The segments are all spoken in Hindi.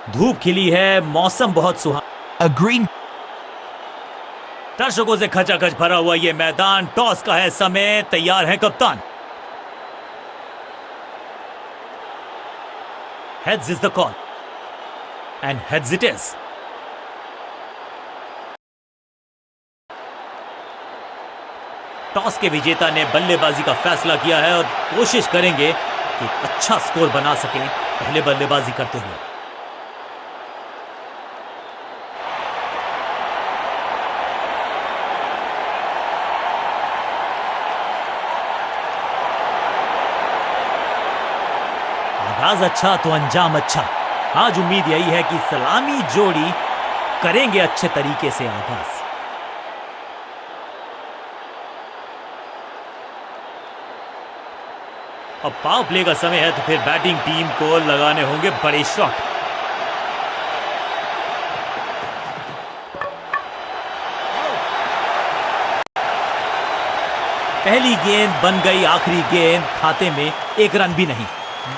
धूप खिली है, मौसम बहुत सुहाना। green दर्शकों से खचाखच भरा हुआ ये मैदान। टॉस का है समय, तैयार है कप्तान। Heads is the call and heads it is. Toss के विजेता ने बल्लेबाजी का फैसला किया है और कोशिश करेंगे कि एक अच्छा स्कोर बना सकें पहले बल्लेबाजी करते हुए। आगाज अच्छा तो अंजाम अच्छा। आज उम्मीद यही है कि सलामी जोड़ी करेंगे अच्छे तरीके से आगाज। अब पावर प्ले का समय है तो फिर बैटिंग टीम को लगाने होंगे बड़े शॉट। पहली गेंद बन गई आखिरी गेंद, खाते में एक रन भी नहीं।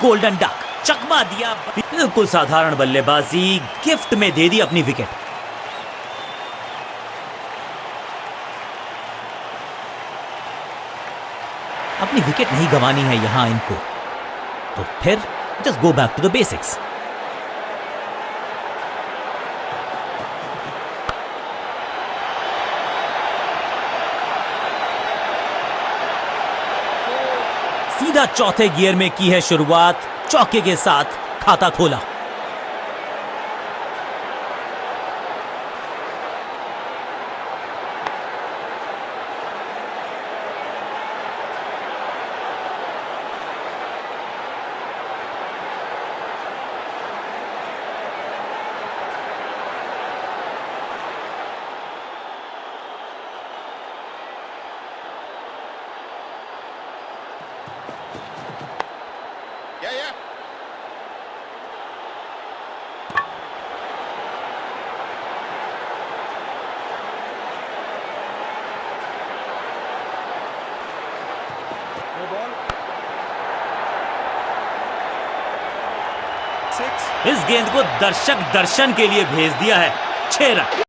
गोल्डन डक चकमा दिया। बिल्कुल साधारण बल्लेबाजी, गिफ्ट में दे दी अपनी विकेट। अपनी विकेट नहीं गंवानी है यहां इनको, तो फिर just go back to the basics. सीधा चौथे गियर में की है शुरुआत, चौके के साथ खाता खोला। इस गेंद को दर्शक दर्शन के लिए भेज दिया है। 6 run.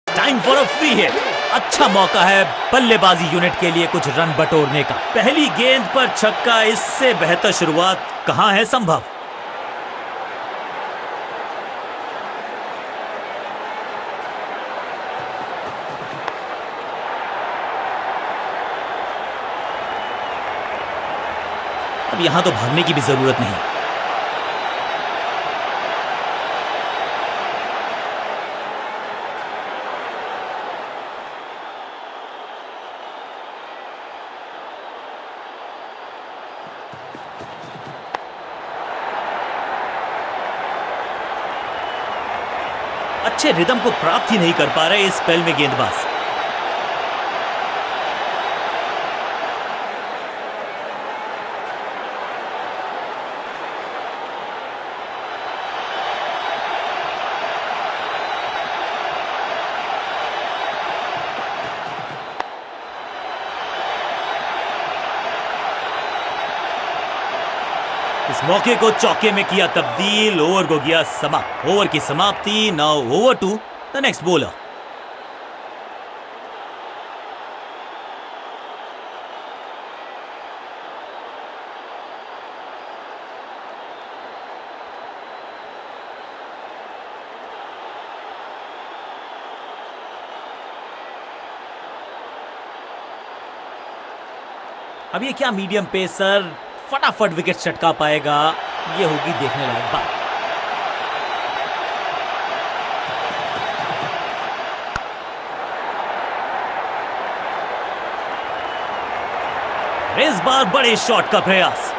Time for a free hit. अच्छा मौका है बल्लेबाजी यूनिट के लिए कुछ रन बटोरने का। पहली गेंद पर छक्का, इससे बेहतर शुरुआत कहां है संभव। अब यहां तो भागने की भी जरूरत नहीं। अच्छे रिदम को प्राप्त ही नहीं कर पा रहे इस स्पेल में गेंदबाज। इस मौके को चौके में किया तब्दील, ओवर को किया समाप्त। ओवर की समाप्ति। Now over to the next bowler. अब ये क्या मीडियम पेसर फटाफट विकेट चटका पाएगा, ये होगी देखने लायक बात। इस बार बड़े शॉट का प्रयास।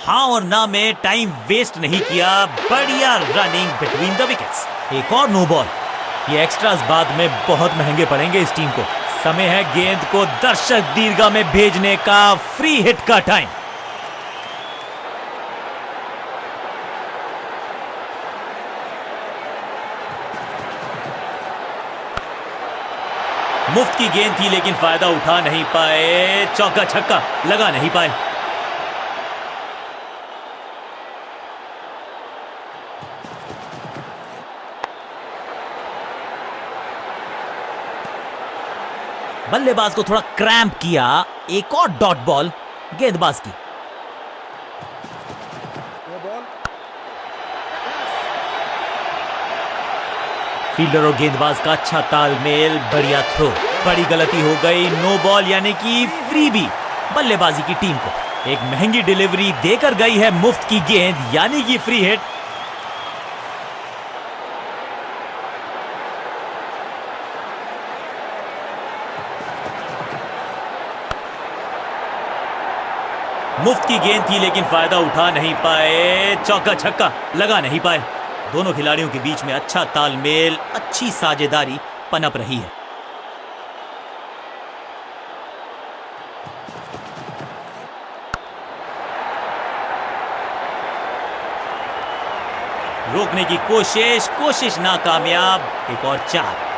हाँ और ना में टाइम वेस्ट नहीं किया। बढ़िया रनिंग बिटवीन द विकेट्स। एक और नो बॉल। ये एक्स्ट्रास बाद में बहुत महंगे पड़ेंगे इस टीम को। समय है गेंद को दर्शक दीर्घा में भेजने का। फ्री हिट का टाइम। मुफ्त की गेंद थी लेकिन फायदा उठा नहीं पाए, चौका छक्का लगा नहीं पाए। बल्लेबाज को थोड़ा क्रैम्प किया, एक और डॉट बॉल गेंदबाज की। फील्डर और गेंदबाज का अच्छा तालमेल, बढ़िया थ्रो। बड़ी गलती हो गई, नो बॉल यानी कि फ्रीबी बल्लेबाजी की टीम को। एक महंगी डिलीवरी देकर गई है मुफ्त की गेंद यानी कि फ्री हिट। मुफ्त की गेंद थी लेकिन फायदा उठा नहीं पाए, चौका छक्का लगा नहीं पाए। दोनों खिलाड़ियों के बीच में अच्छा तालमेल, अच्छी साझेदारी पनप रही है। रोकने की कोशिश नाकामयाब। एक और 4।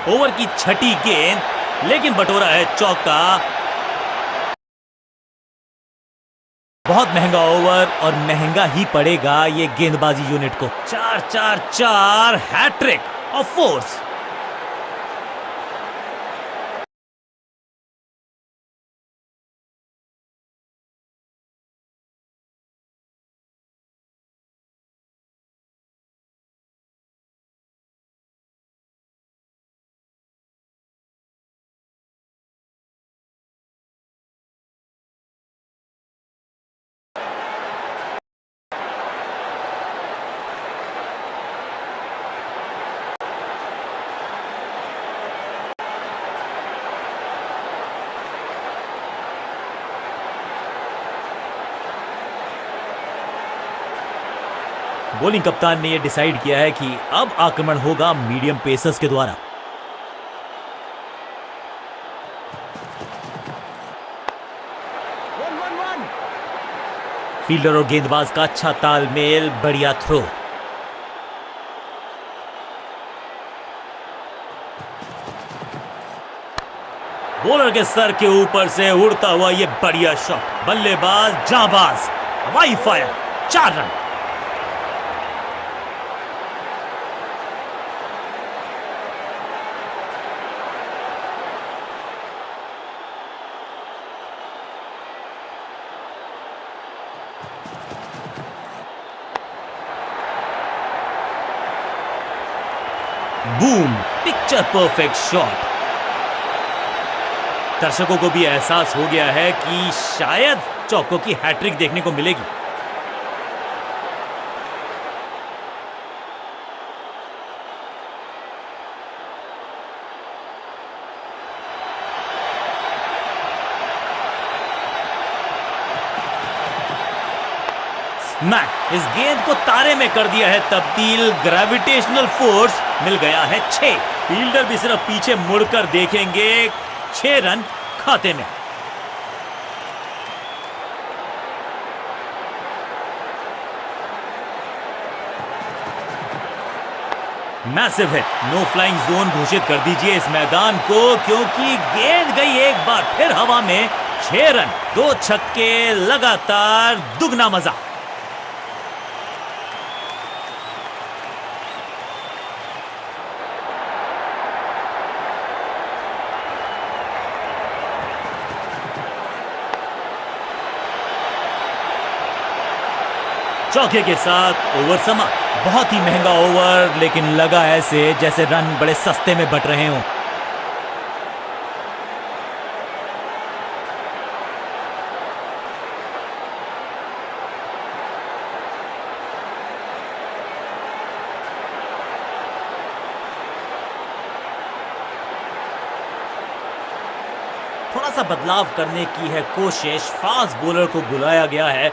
ओवर की छठी गेंद लेकिन बटोरा है चौका। बहुत महंगा ओवर और महंगा ही पड़ेगा ये गेंदबाजी यूनिट को। 4-4-4 हैट्रिक ऑफ फोर्स। बॉलिंग कप्तान ने यह डिसाइड किया है कि अब आक्रमण होगा मीडियम पेसर्स के द्वारा। फील्डर और गेंदबाज का अच्छा तालमेल, बढ़िया थ्रो। बॉलर के सर के ऊपर से उड़ता हुआ यह बढ़िया शॉट। बल्लेबाज जाबाज, हवाई fire, 4 run. Boom, picture perfect shot. दर्शकों को भी एहसास हो गया है कि शायद चौकों की हैट्रिक देखने को मिलेगी। स्मैक, इस गेंद को तारे में कर दिया है तब्दील। ग्रेविटेशनल फोर्स मिल गया है 6। फील्डर भी सिर्फ पीछे मुड़कर देखेंगे। 6 रन खाते में। Massive hit, no flying zone घोषित कर दीजिए इस मैदान को, क्योंकि गेंद गई एक बार फिर हवा में। 6 रन, 2 छक्के लगातार, दुगना मजा। चौके के साथ ओवर समा। बहुत ही महंगा ओवर, लेकिन लगा ऐसे जैसे रन बड़े सस्ते में बट रहे हों। थोड़ा सा बदलाव करने की है कोशिश। फास्ट बॉलर को बुलाया गया है।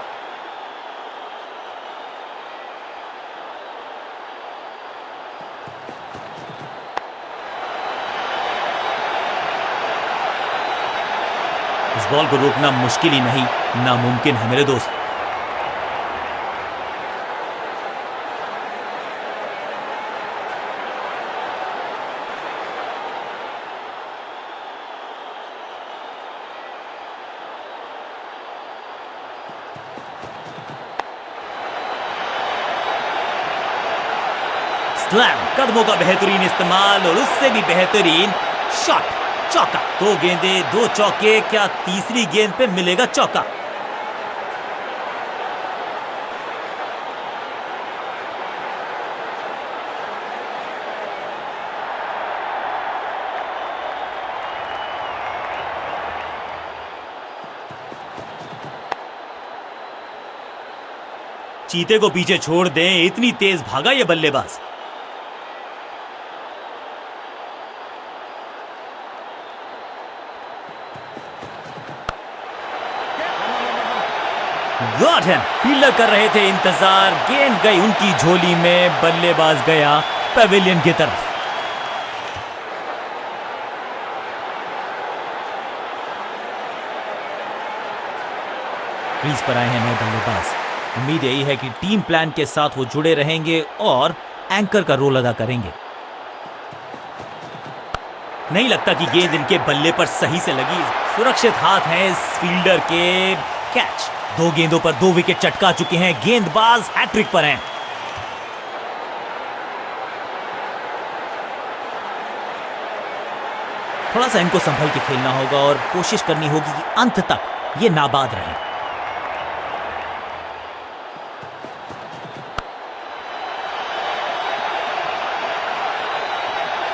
बॉल को रोकना मुश्किल ही नहीं, नामुमकिन है मेरे दोस्त। स्लैम, कदमों का बेहतरीन इस्तेमाल और उससे भी बेहतरीन शॉट, चौका। दो गेंदे, दो चौके, क्या तीसरी गेंद पे मिलेगा चौका? चीते को पीछे छोड़ दें, इतनी तेज भागा ये बल्लेबाज। Got him. फील्डर कर रहे थे इंतजार, गेंद गई उनकी झोली में, बल्लेबाज गया पवेलियन की तरफ। क्रीज पर आए हैं नए बल्लेबाज। उम्मीद यही है कि टीम प्लान के साथ वो जुड़े रहेंगे और एंकर का रोल अदा करेंगे। नहीं लगता कि गेंद इनके बल्ले पर सही से लगी। सुरक्षित हाथ हैं इस फील्डर के। कैच। दो गेंदों पर दो विकेट चटका चुके हैं, गेंदबाज हैट्रिक पर हैं। थोड़ा सा इनको संभल के खेलना होगा और कोशिश करनी होगी कि अंत तक ये नाबाद रहे।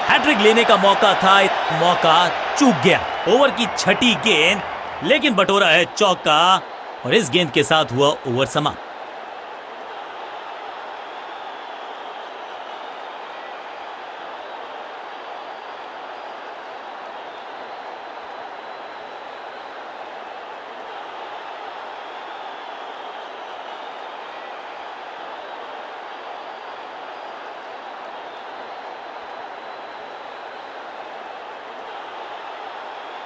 हैट्रिक लेने का मौका था, मौका चूक गया। ओवर की छठी गेंद, लेकिन बटोरा है चौका और इस गेंद के साथ हुआ ओवर समाप्त।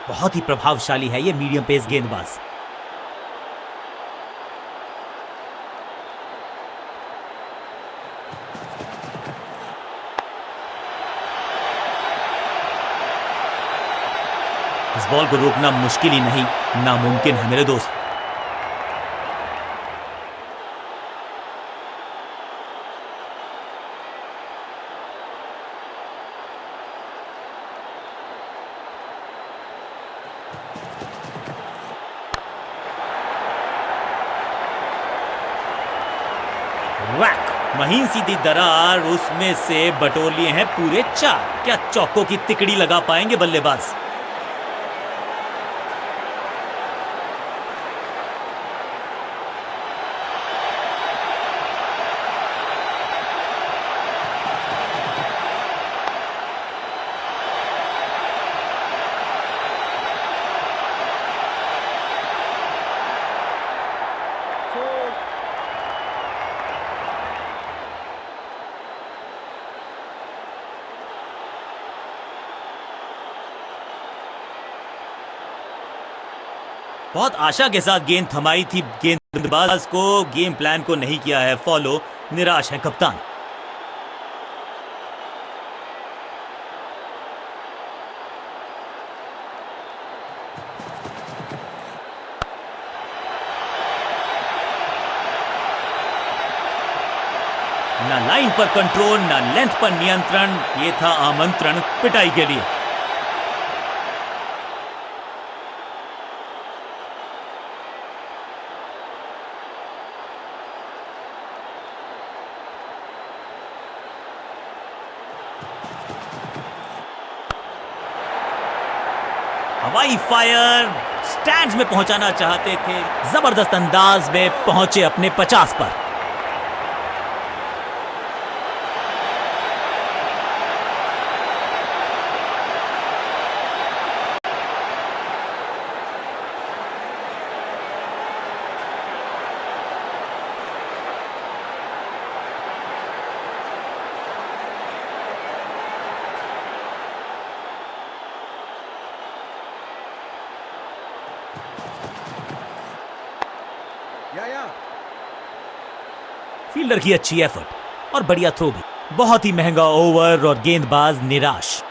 बहुत ही प्रभावशाली है ये मीडियम पेस गेंदबाज। इस बॉल को रोकना मुश्किल ही नहीं, नामुमकिन है मेरे दोस्त। वैक, महीन सीधी दरार, उसमें से बटोर लिए हैं पूरे 4। क्या चौकों की तिकड़ी लगा पाएंगे बल्लेबाज? बहुत आशा के साथ गेंद थमाई थी गेंदबाज को, गेम प्लान को नहीं किया है फॉलो, निराश है कप्तान। ना लाइन पर कंट्रोल, ना लेंथ पर नियंत्रण, ये था आमंत्रण पिटाई के लिए। हवाई फायर, स्टैंड्स में पहुंचाना चाहते थे, जबरदस्त अंदाज में पहुंचे अपने 50 पर। फील्डर की अच्छी एफर्ट और बढ़िया थ्रो भी। बहुत ही महंगा ओवर और गेंदबाज निराश।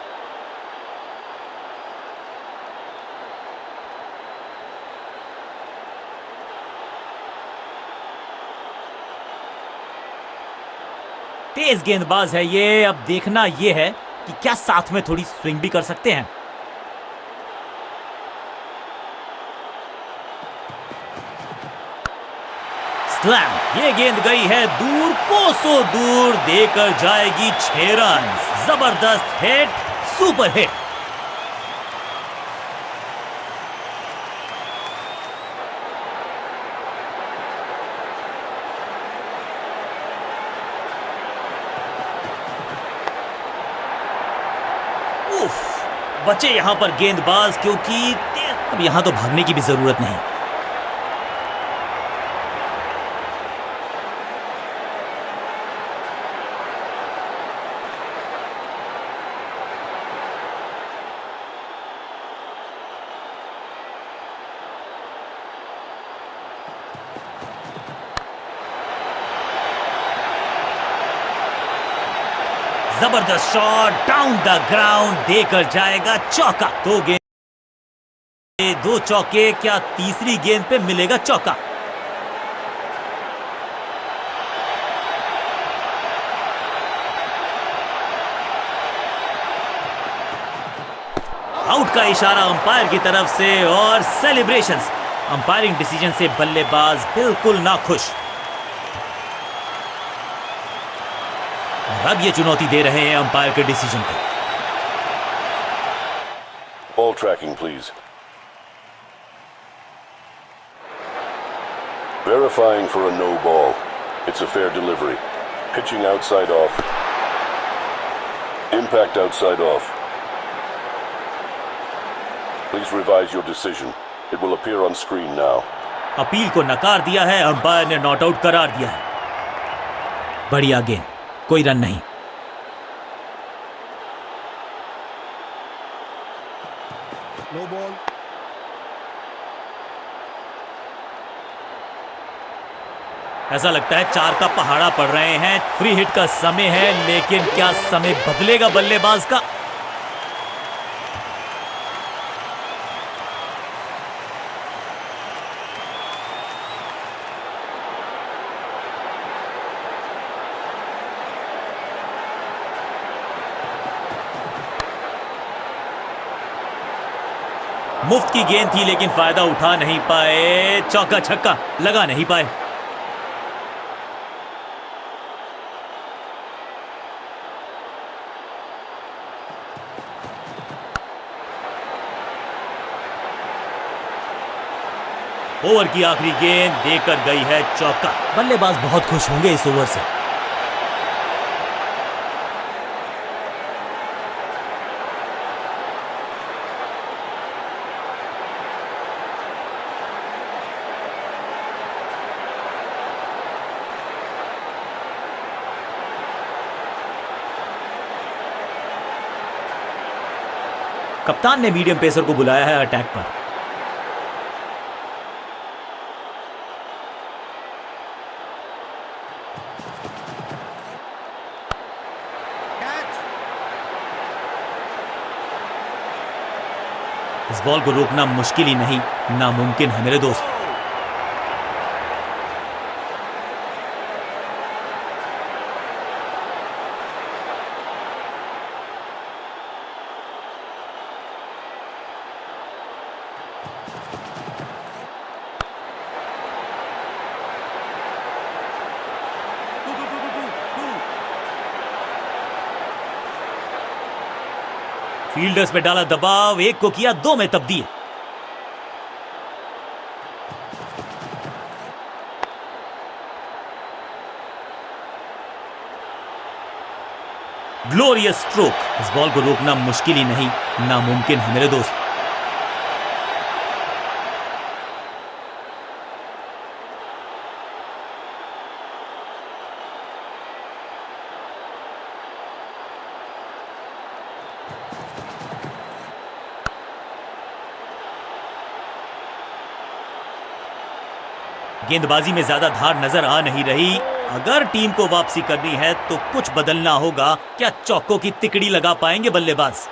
तेज गेंदबाज है ये। अब देखना ये है कि क्या साथ में थोड़ी स्विंग भी कर सकते हैं। स्लैम। ये गेंद गई है दूर, कोसों दूर, देकर जाएगी 6 रन। जबरदस्त हिट, सुपर हिट। बचे यहां पर गेंदबाज, क्योंकि अब यहां तो भागने की भी जरूरत नहीं। जबरदस्त शॉट डाउन द ग्राउंड, देकर जाएगा चौका। 2 गेंद 2 चौके, क्या तीसरी गेंद पे मिलेगा चौका? आउट का इशारा अंपायर की तरफ से और सेलिब्रेशंस। अंपायरिंग डिसीजन से बल्लेबाज बिल्कुल नाखुश। अब ये चुनौती दे रहे हैं अंपायर के डिसीजन को। Ball tracking, please. Verifying for a no ball. It's a fair delivery. Pitching outside off. Impact outside off. Please revise your decision. It will appear on screen now. Appeal को नकार दिया है, अंपायर ने नॉट आउट करार दिया है। बढ़िया गेंद, कोई रन नहीं। No ball. ऐसा लगता है 4 का पहाड़ा पड़ रहे हैं। फ्री हिट का समय है, लेकिन क्या समय बदलेगा बल्लेबाज का? मुफ्त की गेंद थी, लेकिन फायदा उठा नहीं पाए। चौका छक्का लगा नहीं पाए। ओवर की आखिरी गेंद देकर गई है चौका। बल्लेबाज बहुत खुश होंगे इस ओवर से। कप्तान ने मीडियम पेसर को बुलाया है अटैक पर। इस बॉल को रोकना मुश्किल ही नहीं, नामुमकिन है मेरे दोस्त। फील्डर्स पे डाला दबाव, 1 को किया 2 में तब्दील। Glorious stroke. इस बॉल को रोकना मुश्किल ही नहीं, नामुमकिन है मेरे दोस्त। गेंदबाजी में ज्यादा धार नजर आ नहीं रही। अगर टीम को वापसी करनी है तो कुछ बदलना होगा। क्या चौकों की तिकड़ी लगा पाएंगे बल्लेबाज?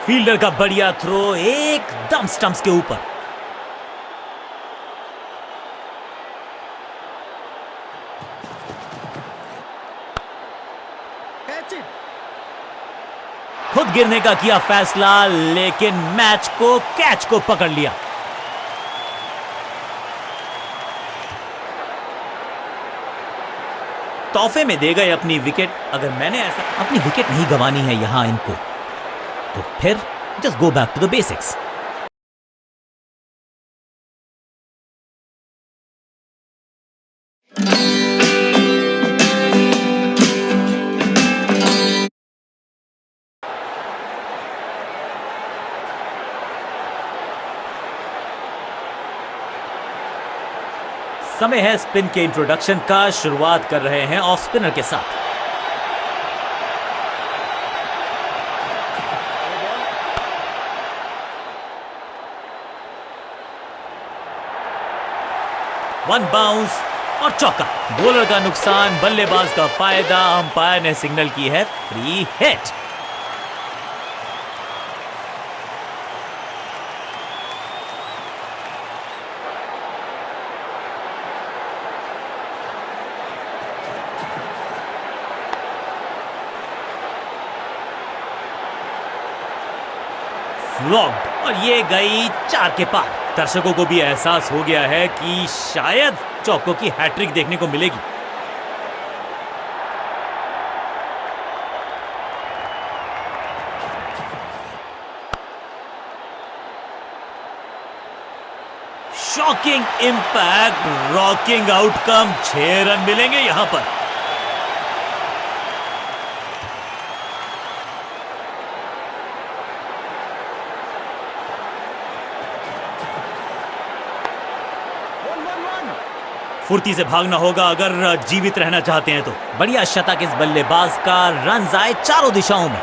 फील्डर का बढ़िया थ्रो एकदम स्टंप्स के ऊपर। Catch it. खुद गिरने का किया फैसला, लेकिन कैच को पकड़ लिया। तोहफे में दे गए अपनी विकेट। अगर मैंने ऐसा अपनी विकेट नहीं गंवानी है यहां इनको, तो फिर just go back to the basics. समय है स्पिन के इंट्रोडक्शन का। शुरुआत कर रहे हैं ऑफ स्पिनर के साथ। वन बाउंस और चौका। बॉलर का नुकसान, बल्लेबाज का फायदा। अंपायर ने सिग्नल की है फ्री हिट। फ्लॉग्ड और ये गई 4 के पार। दर्शकों को भी एहसास हो गया है कि शायद चौकों की हैट्रिक देखने को मिलेगी। Shocking impact, rocking outcome. 6 run मिलेंगे यहां पर। फुर्ती से भागना होगा अगर जीवित रहना चाहते हैं तो। बढ़िया शतक इस बल्लेबाज का। रन आए चारों दिशाओं में।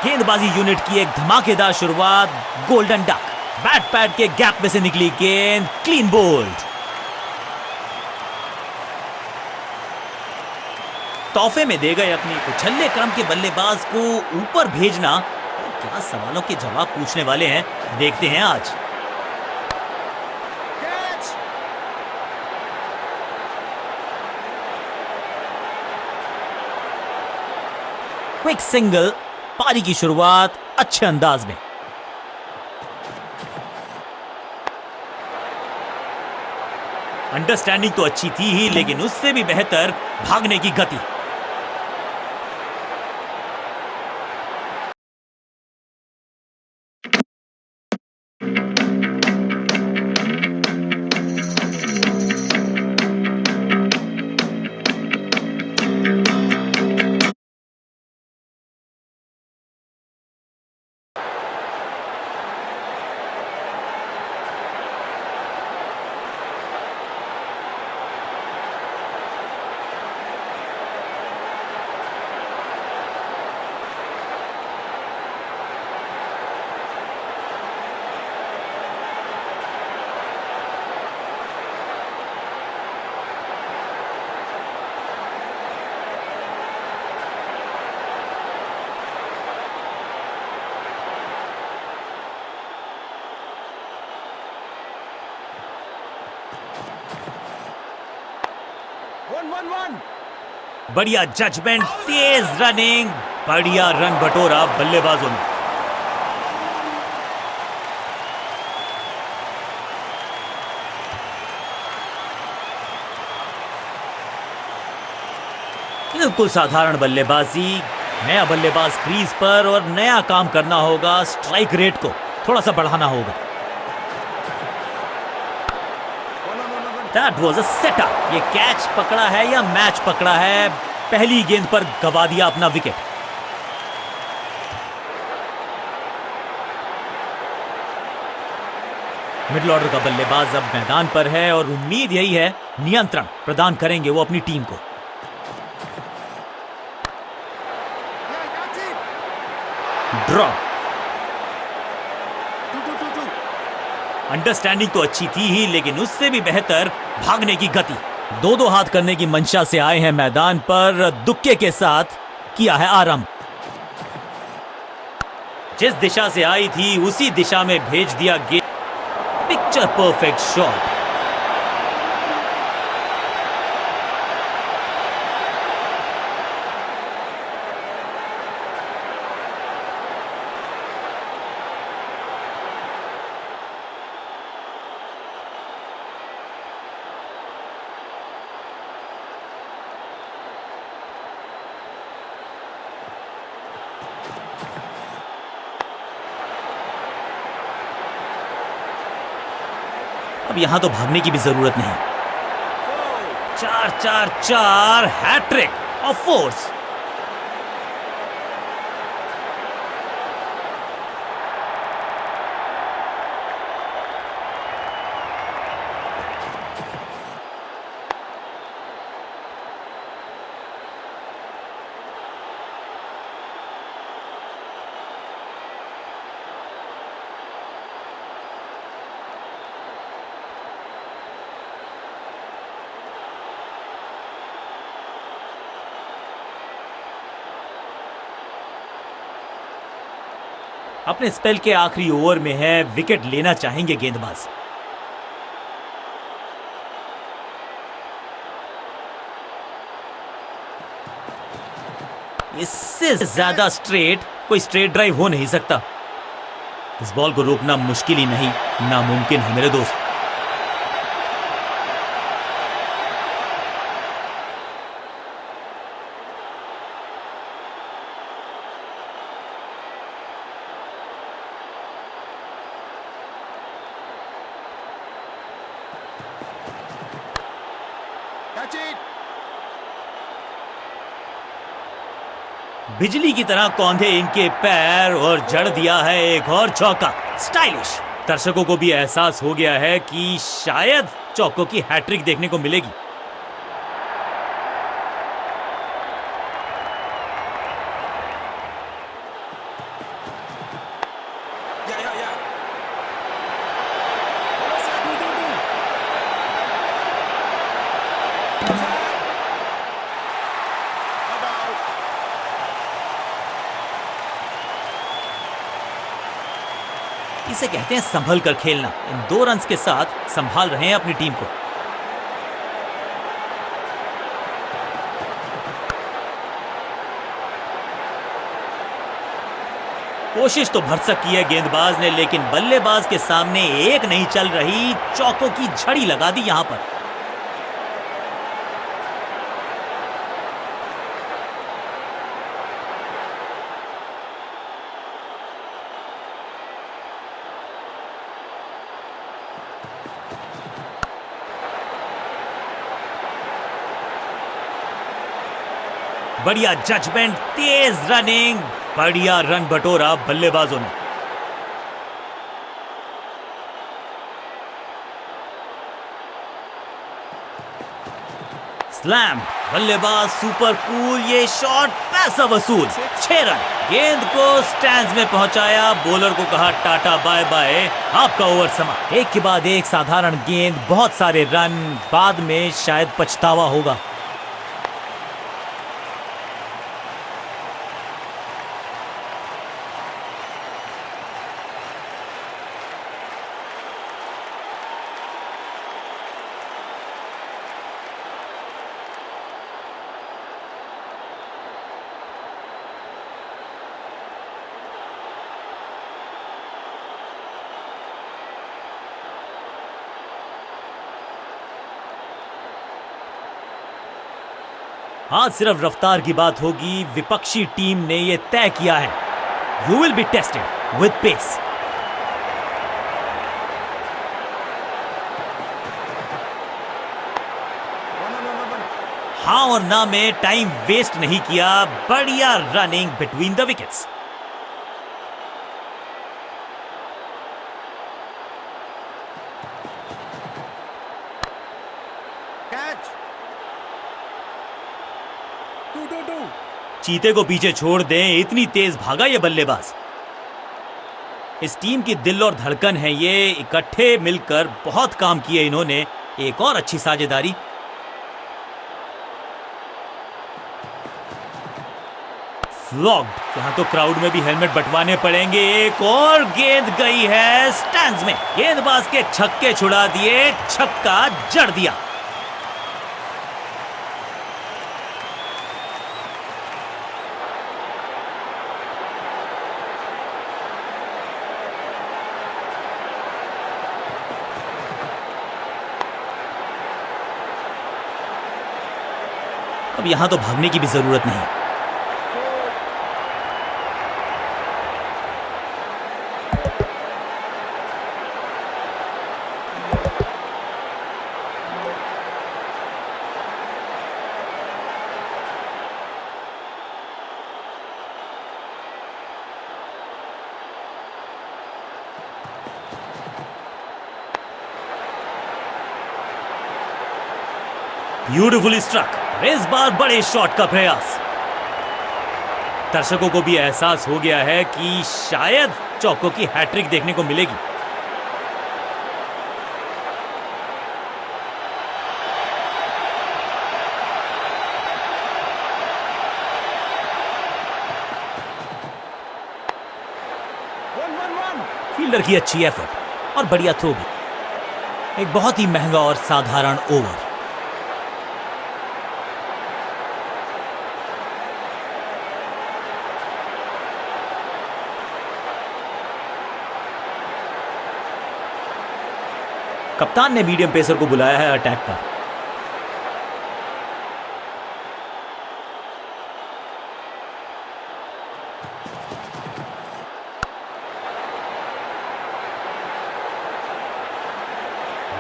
गेंदबाजी यूनिट की एक धमाकेदार शुरुआत। Golden duck. बैट पैड के गैप में से निकली गेंद, क्लीन बोल्ड। तोहफे में दे गए अपने उछल्ले क्रम के बल्लेबाज को ऊपर भेजना। क्या सवालों के जवाब पूछने वाले हैं, देखते हैं आज। Catch. Quick single. पारी की शुरुआत अच्छे अंदाज में। अंडरस्टैंडिंग तो अच्छी थी ही, लेकिन उससे भी बेहतर भागने की गति। One. बढ़िया जजमेंट, तेज रनिंग, बढ़िया रन बटोरा बल्लेबाजों ने। बिल्कुल साधारण बल्लेबाजी। नया बल्लेबाज क्रीज पर और नया काम करना होगा। स्ट्राइक रेट को थोड़ा सा बढ़ाना होगा। One. That was a setup. ये कैच पकड़ा है या मैच पकड़ा है? पहली गेंद पर गवा दिया अपना विकेट। मिडिल ऑर्डर का बल्लेबाज अब मैदान पर है और उम्मीद यही है नियंत्रण प्रदान करेंगे वो अपनी टीम को। Yeah, that's it. Draw. 2-2-2-2. Understanding तो अच्छी थी ही, लेकिन उससे भी बेहतर भागने की गति। दो हाथ करने की मंशा से आए हैं मैदान पर, दुक्के के साथ किया है आरंभ। जिस दिशा से आई थी उसी दिशा में भेज दिया गेंद। Picture perfect shot. अब यहां तो भागने की भी जरूरत नहीं। 4-4-4 हैट्रिक ऑफ फोर्स। अपने स्पेल के आखिरी ओवर में है, विकेट लेना चाहेंगे गेंदबाज। इससे ज्यादा स्ट्रेट कोई स्ट्रेट ड्राइव हो नहीं सकता। इस बॉल को रोकना मुश्किल ही नहीं, नामुमकिन है मेरे दोस्त। Catch it. बिजली की तरह कौंधे इनके पैर और जड़ दिया है एक और चौका। स्टाइलिश। दर्शकों को भी एहसास हो गया है कि शायद चौकों की हैट्रिक देखने को मिलेगी। Yeah. What is that? 2-2-2. Not out. इसे कहते हैं संभल कर खेलना। इन 2 रन्स के साथ संभाल रहे हैं अपनी टीम को। कोशिश तो भरसक की है गेंदबाज ने, लेकिन बल्लेबाज के सामने एक नहीं चल रही। चौकों की झड़ी लगा दी यहां पर। बढ़िया जजमेंट, तेज रनिंग, बढ़िया रन बटोरा बल्लेबाजों ने। स्लैम। बल्लेबाज सुपर कूल। ये शॉट पैसा वसूल। 6 रन। गेंद को स्टैंड्स में पहुंचाया। बॉलर को कहा टाटा बाय बाय, आपका ओवर समाप्त। एक के बाद एक साधारण गेंद, बहुत सारे रन, बाद में शायद पछतावा होगा। आज सिर्फ रफ्तार की बात होगी। विपक्षी टीम ने यह तय किया है, you will be tested with pace. हाँ और ना में टाइम वेस्ट नहीं किया, बढ़िया running between the wickets. Catch. 2-2-2. चीते को पीछे छोड़ दें, इतनी तेज भागा ये बल्लेबाज। इस टीम की दिल और धड़कन है ये, इकट्ठे मिलकर बहुत काम किए इन्होंने। एक और अच्छी साझेदारी। फ्लॉग्ड। यहां तो क्राउड में भी हेलमेट बंटवाने पड़ेंगे। एक और गेंद गई है स्टैंड्स में। गेंदबाज के छक्के छुड़ा दिए, छक्का जड़ दिया। अब यहां तो भागने की भी जरूरत नहीं। Beautifully struck. इस बार बड़े शॉट का प्रयास। दर्शकों को भी एहसास हो गया है कि शायद चौकों की हैट्रिक देखने को मिलेगी। फील्डर की अच्छी एफर्ट और बढ़िया थ्रो भी। एक बहुत ही महंगा और साधारण ओवर। कप्तान ने मीडियम पेसर को बुलाया है अटैक पर।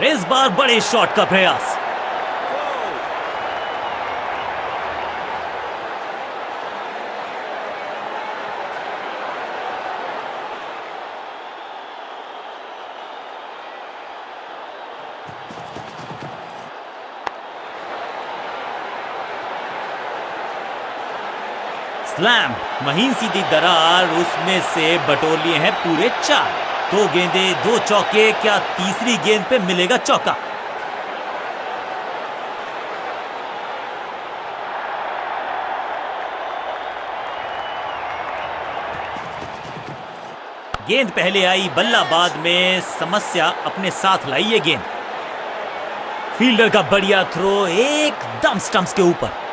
इस बार बड़े शॉट का प्रयास। स्लैम। महीन सीधी दरार, उसमें से बटोर लिए हैं पूरे 4। 2 गेंदे 2 चौके, क्या तीसरी गेंद पे मिलेगा चौका? गेंद पहले आई, बल्ला बाद में। समस्या अपने साथ लाई ये गेंद। फील्डर का बढ़िया थ्रो, एकदम स्टंप्स के ऊपर।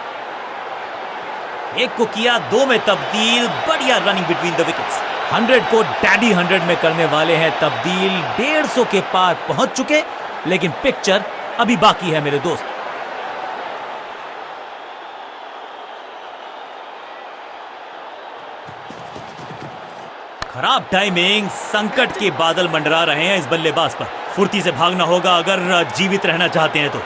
एक को किया 2 में तब्दील। बढ़िया रनिंग बिटवीन द विकेट्स। 100 को डैडी 100 में करने वाले हैं तब्दील। 150 के पार पहुंच चुके, लेकिन पिक्चर अभी बाकी है मेरे दोस्त। खराब टाइमिंग। संकट के बादल मंडरा रहे हैं इस बल्लेबाज पर। फुर्ती से भागना होगा अगर जीवित रहना चाहते हैं तो।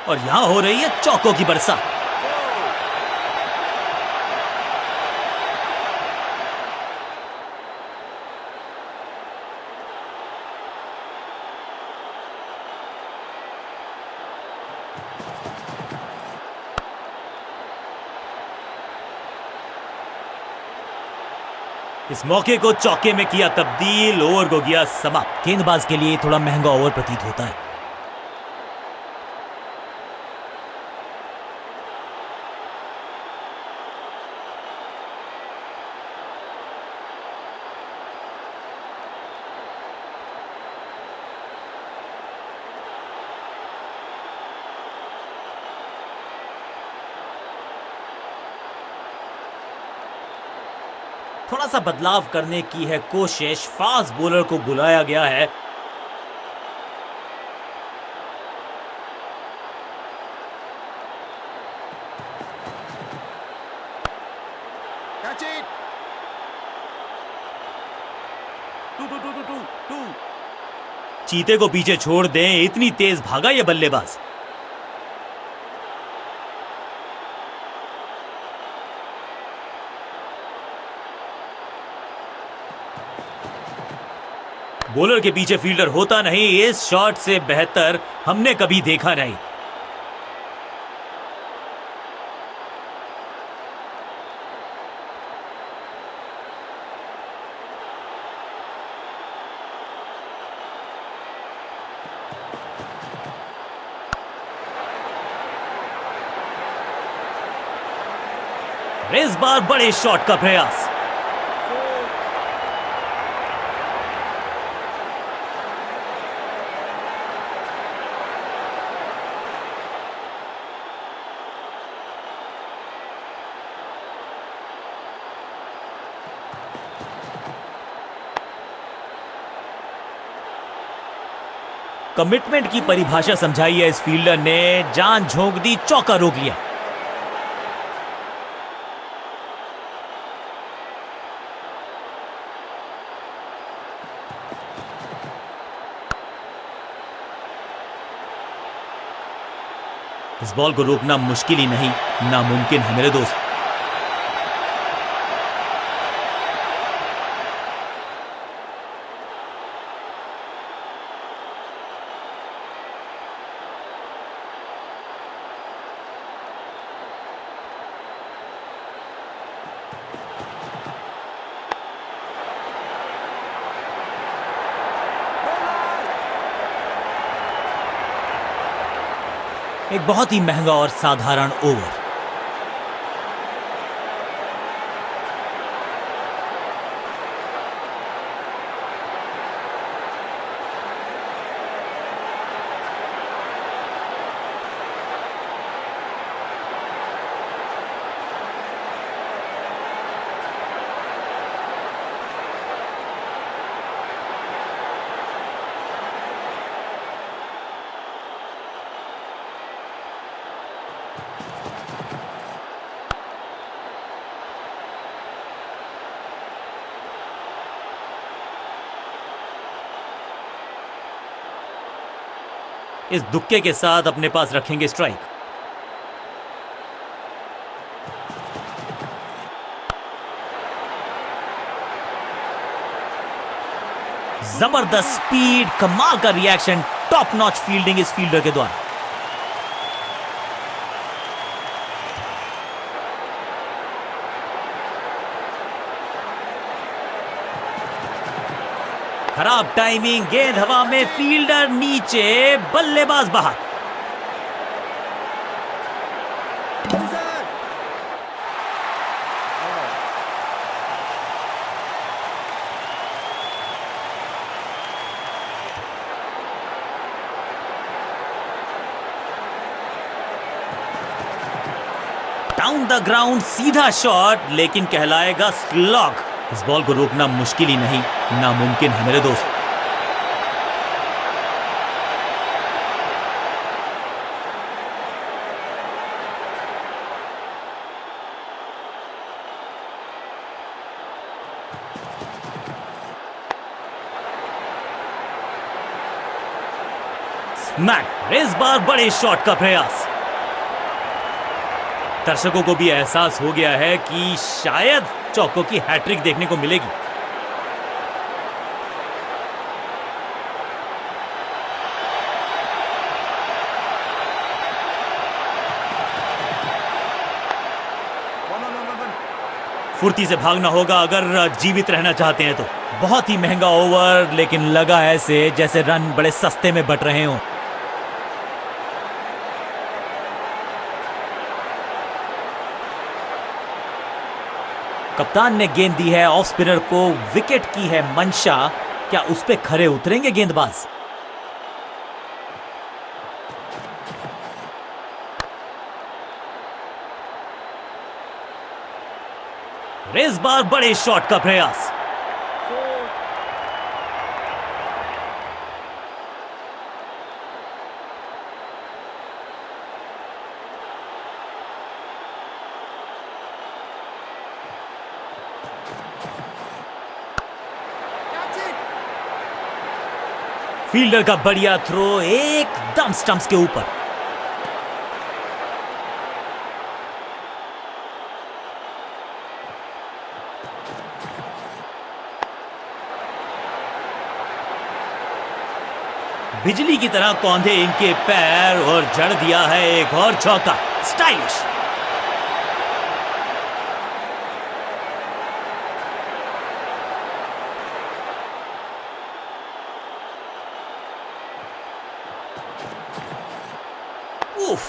और यहां हो रही है चौकों की बरसात। इस मौके को चौके में किया तब्दील। ओवर को किया समाप्त। गेंदबाज के लिए थोड़ा महंगा ओवर प्रतीत होता है। थोड़ा सा बदलाव करने की है कोशिश। फास्ट बॉलर को बुलाया गया है। Two. चीते को पीछे छोड़ दें, इतनी तेज भागा ये बल्लेबाज। बॉलर के पीछे फील्डर होता नहीं, इस शॉट से बेहतर हमने कभी देखा नहीं। इस बार बड़े शॉट का प्रयास। कमिटमेंट की परिभाषा समझाई है इस फील्डर ने, जान झोंक दी, चौका रोक लिया। इस बॉल को रोकना मुश्किल ही नहीं, नामुमकिन है मेरे दोस्त। एक बहुत ही महंगा और साधारण ओवर। इस दुक्के के साथ अपने पास रखेंगे स्ट्राइक। जबरदस्त स्पीड, कमाल का रिएक्शन, टॉप नॉच फील्डिंग इस फील्डर के द्वारा। खराब टाइमिंग, गेंद हवा में, फील्डर नीचे, बल्लेबाज बाहर। डाउन द ग्राउंड, सीधा शॉट, लेकिन कहलाएगा स्लॉग। इस बॉल को रोकना मुश्किल ही नहीं, नामुमकिन है मेरे दोस्त। स्मैक, इस बार बड़े शॉट का प्रयास। दर्शकों को भी एहसास हो गया है कि शायद चौकों की हैट्रिक देखने को मिलेगी। फुर्ती से भागना होगा अगर जीवित रहना चाहते हैं तो। बहुत ही महंगा ओवर, लेकिन लगा ऐसे जैसे रन बड़े सस्ते में बट रहे हों। कप्तान ने गेंद दी है ऑफ स्पिनर को, विकेट की है मंशा। क्या उस पे खरे उतरेंगे गेंदबाज? इस बार बड़े शॉट का प्रयास। Catch it. फील्डर का बढ़िया थ्रो एकदम स्टंप्स के ऊपर। बिजली की तरह कौंधे इनके पैर और जड़ दिया है एक और चौका। स्टाइलिश। उफ,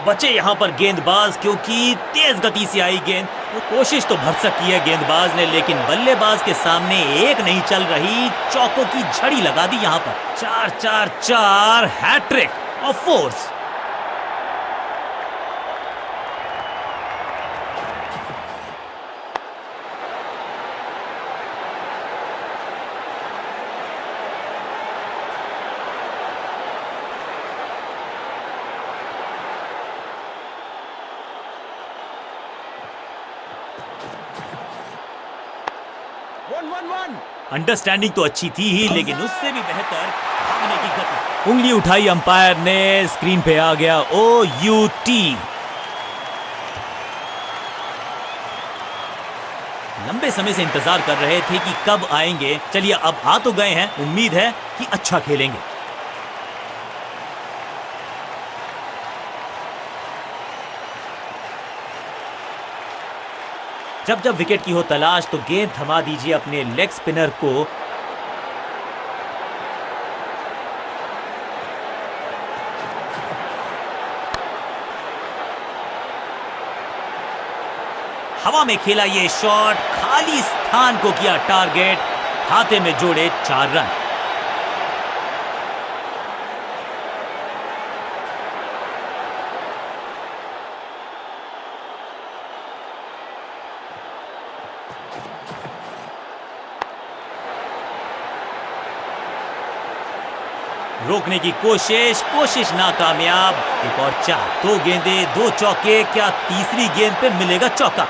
बचे यहां पर गेंदबाज क्योंकि तेज गति से आई गेंद। कोशिश तो भरसक की है गेंदबाज ने, लेकिन बल्लेबाज के सामने एक नहीं चल रही। चौकों की झड़ी लगा दी यहां पर। 4-4-4 hat-trick of fours. One. Understanding तो अच्छी थी ही, लेकिन उससे भी बेहतर भागने की गति। उंगली उठाई अंपायर ने, स्क्रीन पे आ गया OUT। लंबे समय से इंतजार कर रहे थे कि कब आएंगे। चलिए अब आ तो गए हैं, उम्मीद है कि अच्छा खेलेंगे। जब जब विकेट की हो तलाश तो गेंद थमा दीजिए अपने लेग स्पिनर को। हवा में खेला ये शॉट, खाली स्थान को किया टारगेट, खाते में जोड़े 4 रन। रोकने की कोशिश नाकामयाब। एक और 4। 2 गेंदे 2 चौके, क्या तीसरी गेंद पे मिलेगा चौका?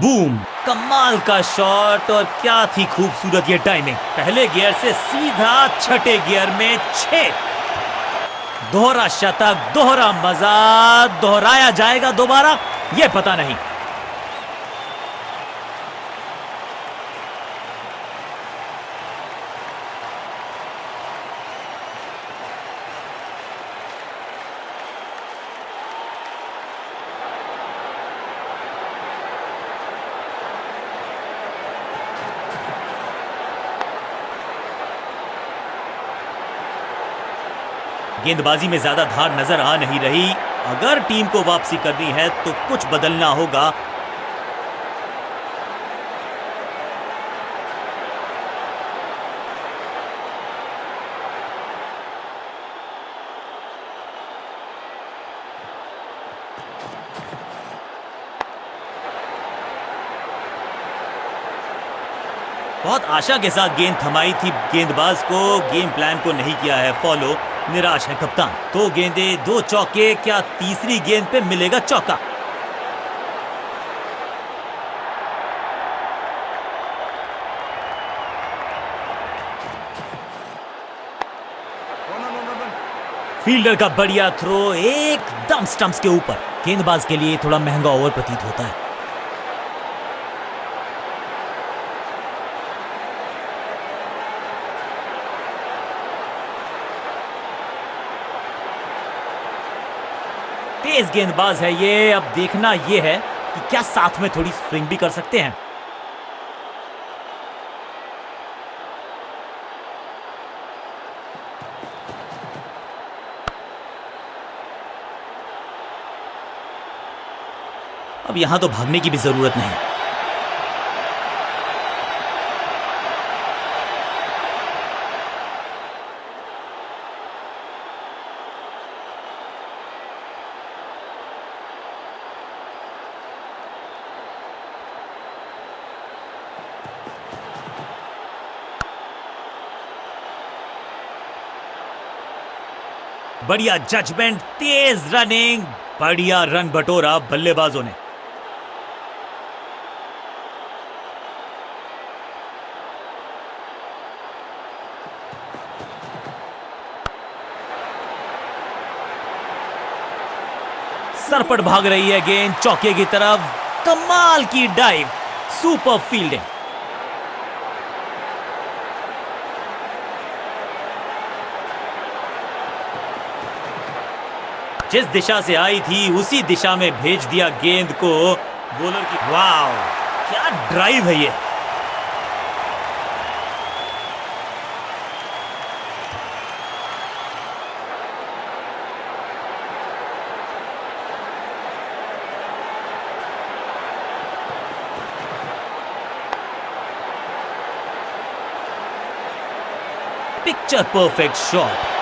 बूम, कमाल का शॉट। और क्या थी खूबसूरत ये टाइमिंग। पहले गियर से सीधा छठे गियर में 6। दोहरा शतक, दोहरा मजा। दोहराया जाएगा दोबारा, यह पता नहीं। गेंदबाजी में ज्यादा धार नजर आ नहीं रही। अगर टीम को वापसी करनी है तो कुछ बदलना होगा। बहुत आशा के साथ गेंद थमाई थी गेंदबाज को, गेम प्लान को नहीं किया है फॉलो। निराश है कप्तान। 2 गेंदे 2 चौके, क्या तीसरी गेंद पे मिलेगा चौका? फील्डर का बढ़िया थ्रो एकदम स्टंप्स के ऊपर। गेंदबाज के लिए थोड़ा महंगा ओवर प्रतीत होता है। तेज गेंदबाज है ये। अब देखना ये है कि क्या साथ में थोड़ी स्विंग भी कर सकते हैं। अब यहां तो भागने की भी जरूरत नहीं। बढ़िया जजमेंट, तेज रनिंग, बढ़िया रन बटोरा बल्लेबाजों ने। सरपट भाग रही है गेंद चौके की तरफ, कमाल की डाइव, सुपर फील्डिंग। जिस दिशा से आई थी उसी दिशा में भेज दिया गेंद को बॉलर की। वाह, क्या ड्राइव है ये। Picture perfect shot.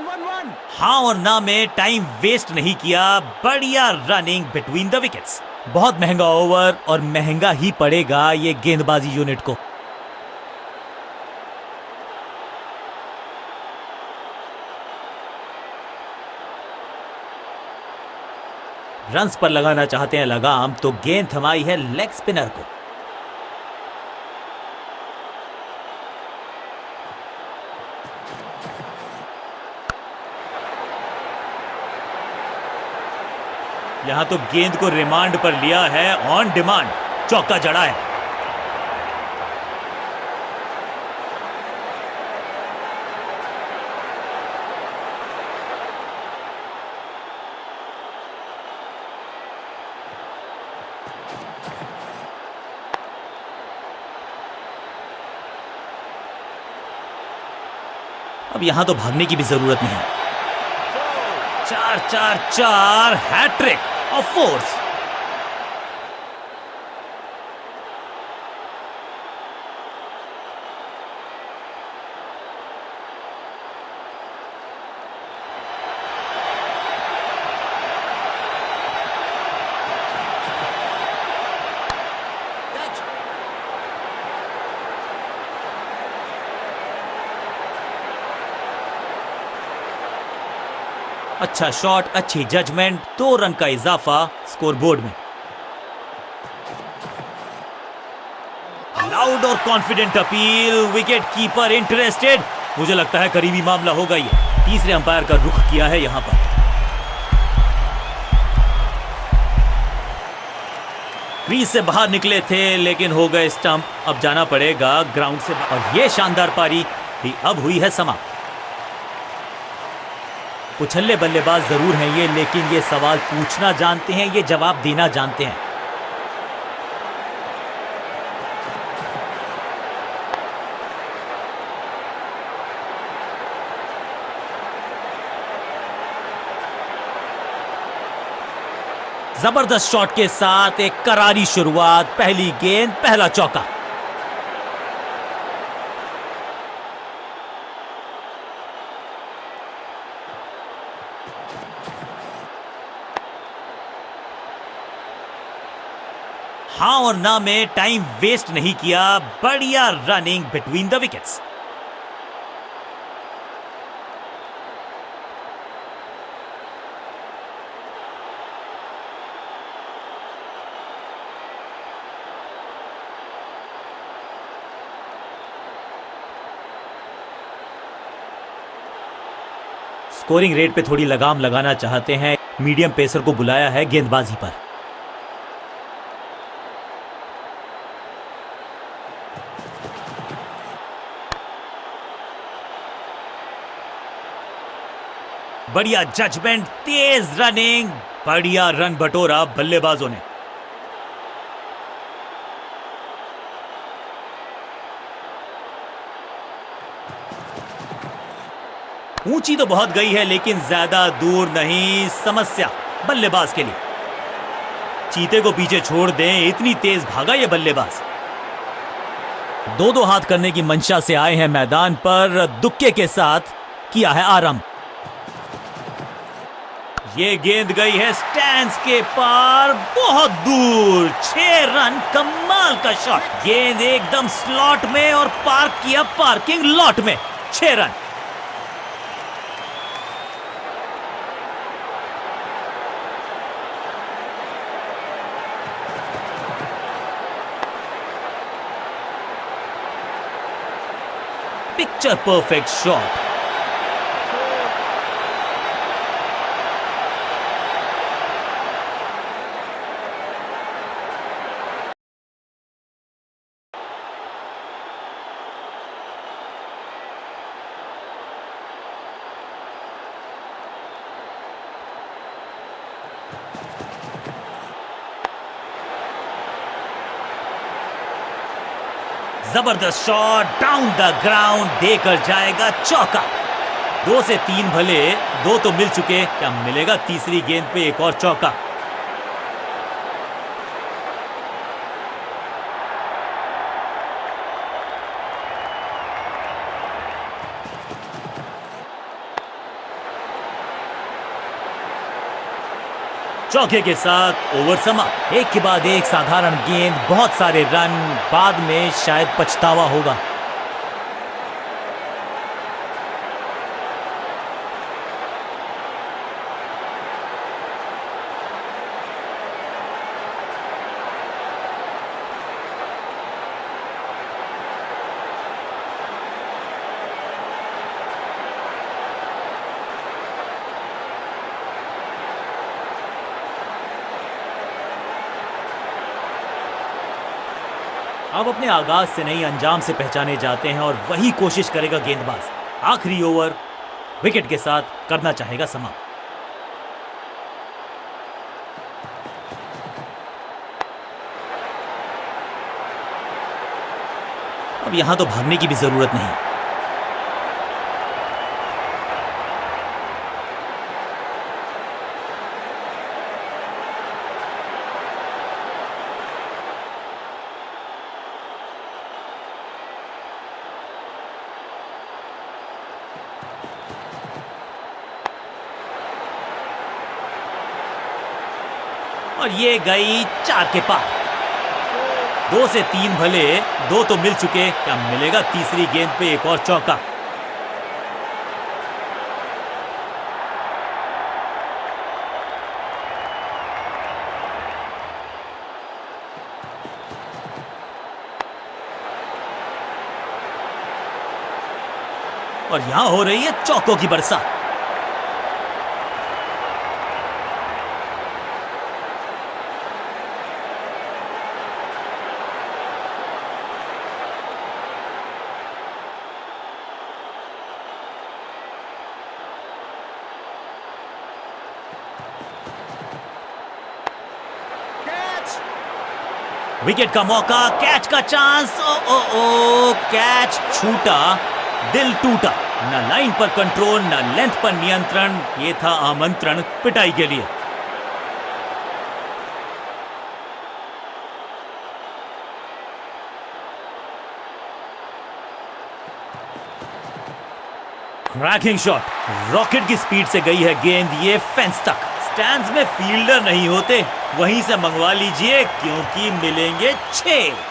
One. हाँ और ना में टाइम वेस्ट नहीं किया, बढ़िया रनिंग बिटवीन द विकेट्स। बहुत महंगा ओवर और महंगा ही पड़ेगा ये गेंदबाजी यूनिट को। रन्स पर लगाना चाहते हैं लगाम, तो गेंद थमाई है लेग स्पिनर को। यहां तो गेंद को रिमांड पर लिया है, ऑन डिमांड चौका जड़ा है। अब यहां तो भागने की भी जरूरत नहीं। 4-4-4 हैट्रिक ऑफ फोर्स। अच्छा शॉट, अच्छी जजमेंट, 2 रन का इजाफा स्कोरबोर्ड में। लाउड और confident appeal, wicket keeper interested. मुझे लगता है करीबी मामला होगा ये। तीसरे अंपायर का रुख किया है यहां पर। क्रीज से बाहर निकले थे लेकिन हो गए स्टंप। अब जाना पड़ेगा ग्राउंड से बाहर। और ये शानदार पारी भी अब हुई है समाप्त। उछल्ले बल्लेबाज जरूर हैं ये, लेकिन ये सवाल पूछना जानते हैं, ये जवाब देना जानते हैं। जबरदस्त शॉट के साथ एक करारी शुरुआत, पहली गेंद पहला चौका। हाँ और ना में टाइम वेस्ट नहीं किया, बढ़िया running between the wickets. Scoring rate पे थोड़ी लगाम लगाना चाहते हैं, मीडियम पेसर को बुलाया है गेंदबाजी पर। बढ़िया जजमेंट, तेज रनिंग, बढ़िया रन बटोरा बल्लेबाजों ने। ऊंची तो बहुत गई है लेकिन ज्यादा दूर नहीं। समस्या बल्लेबाज के लिए। चीते को पीछे छोड़ दें, इतनी तेज भागा ये बल्लेबाज। दो हाथ करने की मंशा से आए हैं मैदान पर, दुक्के के साथ किया है आरंभ। ये गेंद गई है स्टैंड्स के पार, बहुत दूर। 6 रन, कमाल का शॉट। गेंद एकदम स्लॉट में और पार्क किया पार्किंग लॉट में। 6 रन। Picture perfect shot. जबरदस्त शॉट, डाउन द ग्राउंड, देकर जाएगा चौका। 2 से 3 भले, 2 तो मिल चुके, क्या मिलेगा तीसरी गेंद पे एक और चौका। चौके के साथ ओवर समाप्त। एक के बाद एक साधारण गेंद, बहुत सारे रन, बाद में शायद पछतावा होगा। अब अपने आगाज से नहीं अंजाम से पहचाने जाते हैं और वही कोशिश करेगा गेंदबाज। आखिरी ओवर विकेट के साथ करना चाहेगा समाप्त। अब यहां तो भागने की भी जरूरत नहीं। और ये गई 4 के पार। 2 से 3 भले, 2 तो मिल चुके, क्या मिलेगा तीसरी गेंद पे एक और चौका। और यहां हो रही है चौकों की बरसात। विकेट का मौका, कैच का चांस। ओ ओ ओ, कैच छूटा, दिल टूटा। न लाइन पर कंट्रोल, न लेंथ पर नियंत्रण। ये था आमंत्रण पिटाई के लिए। क्रैकिंग शॉट, रॉकेट की स्पीड से गई है गेंद ये फेंस तक। स्टैंड्स में फील्डर नहीं होते, वहीं से मंगवा लीजिए क्योंकि मिलेंगे 6।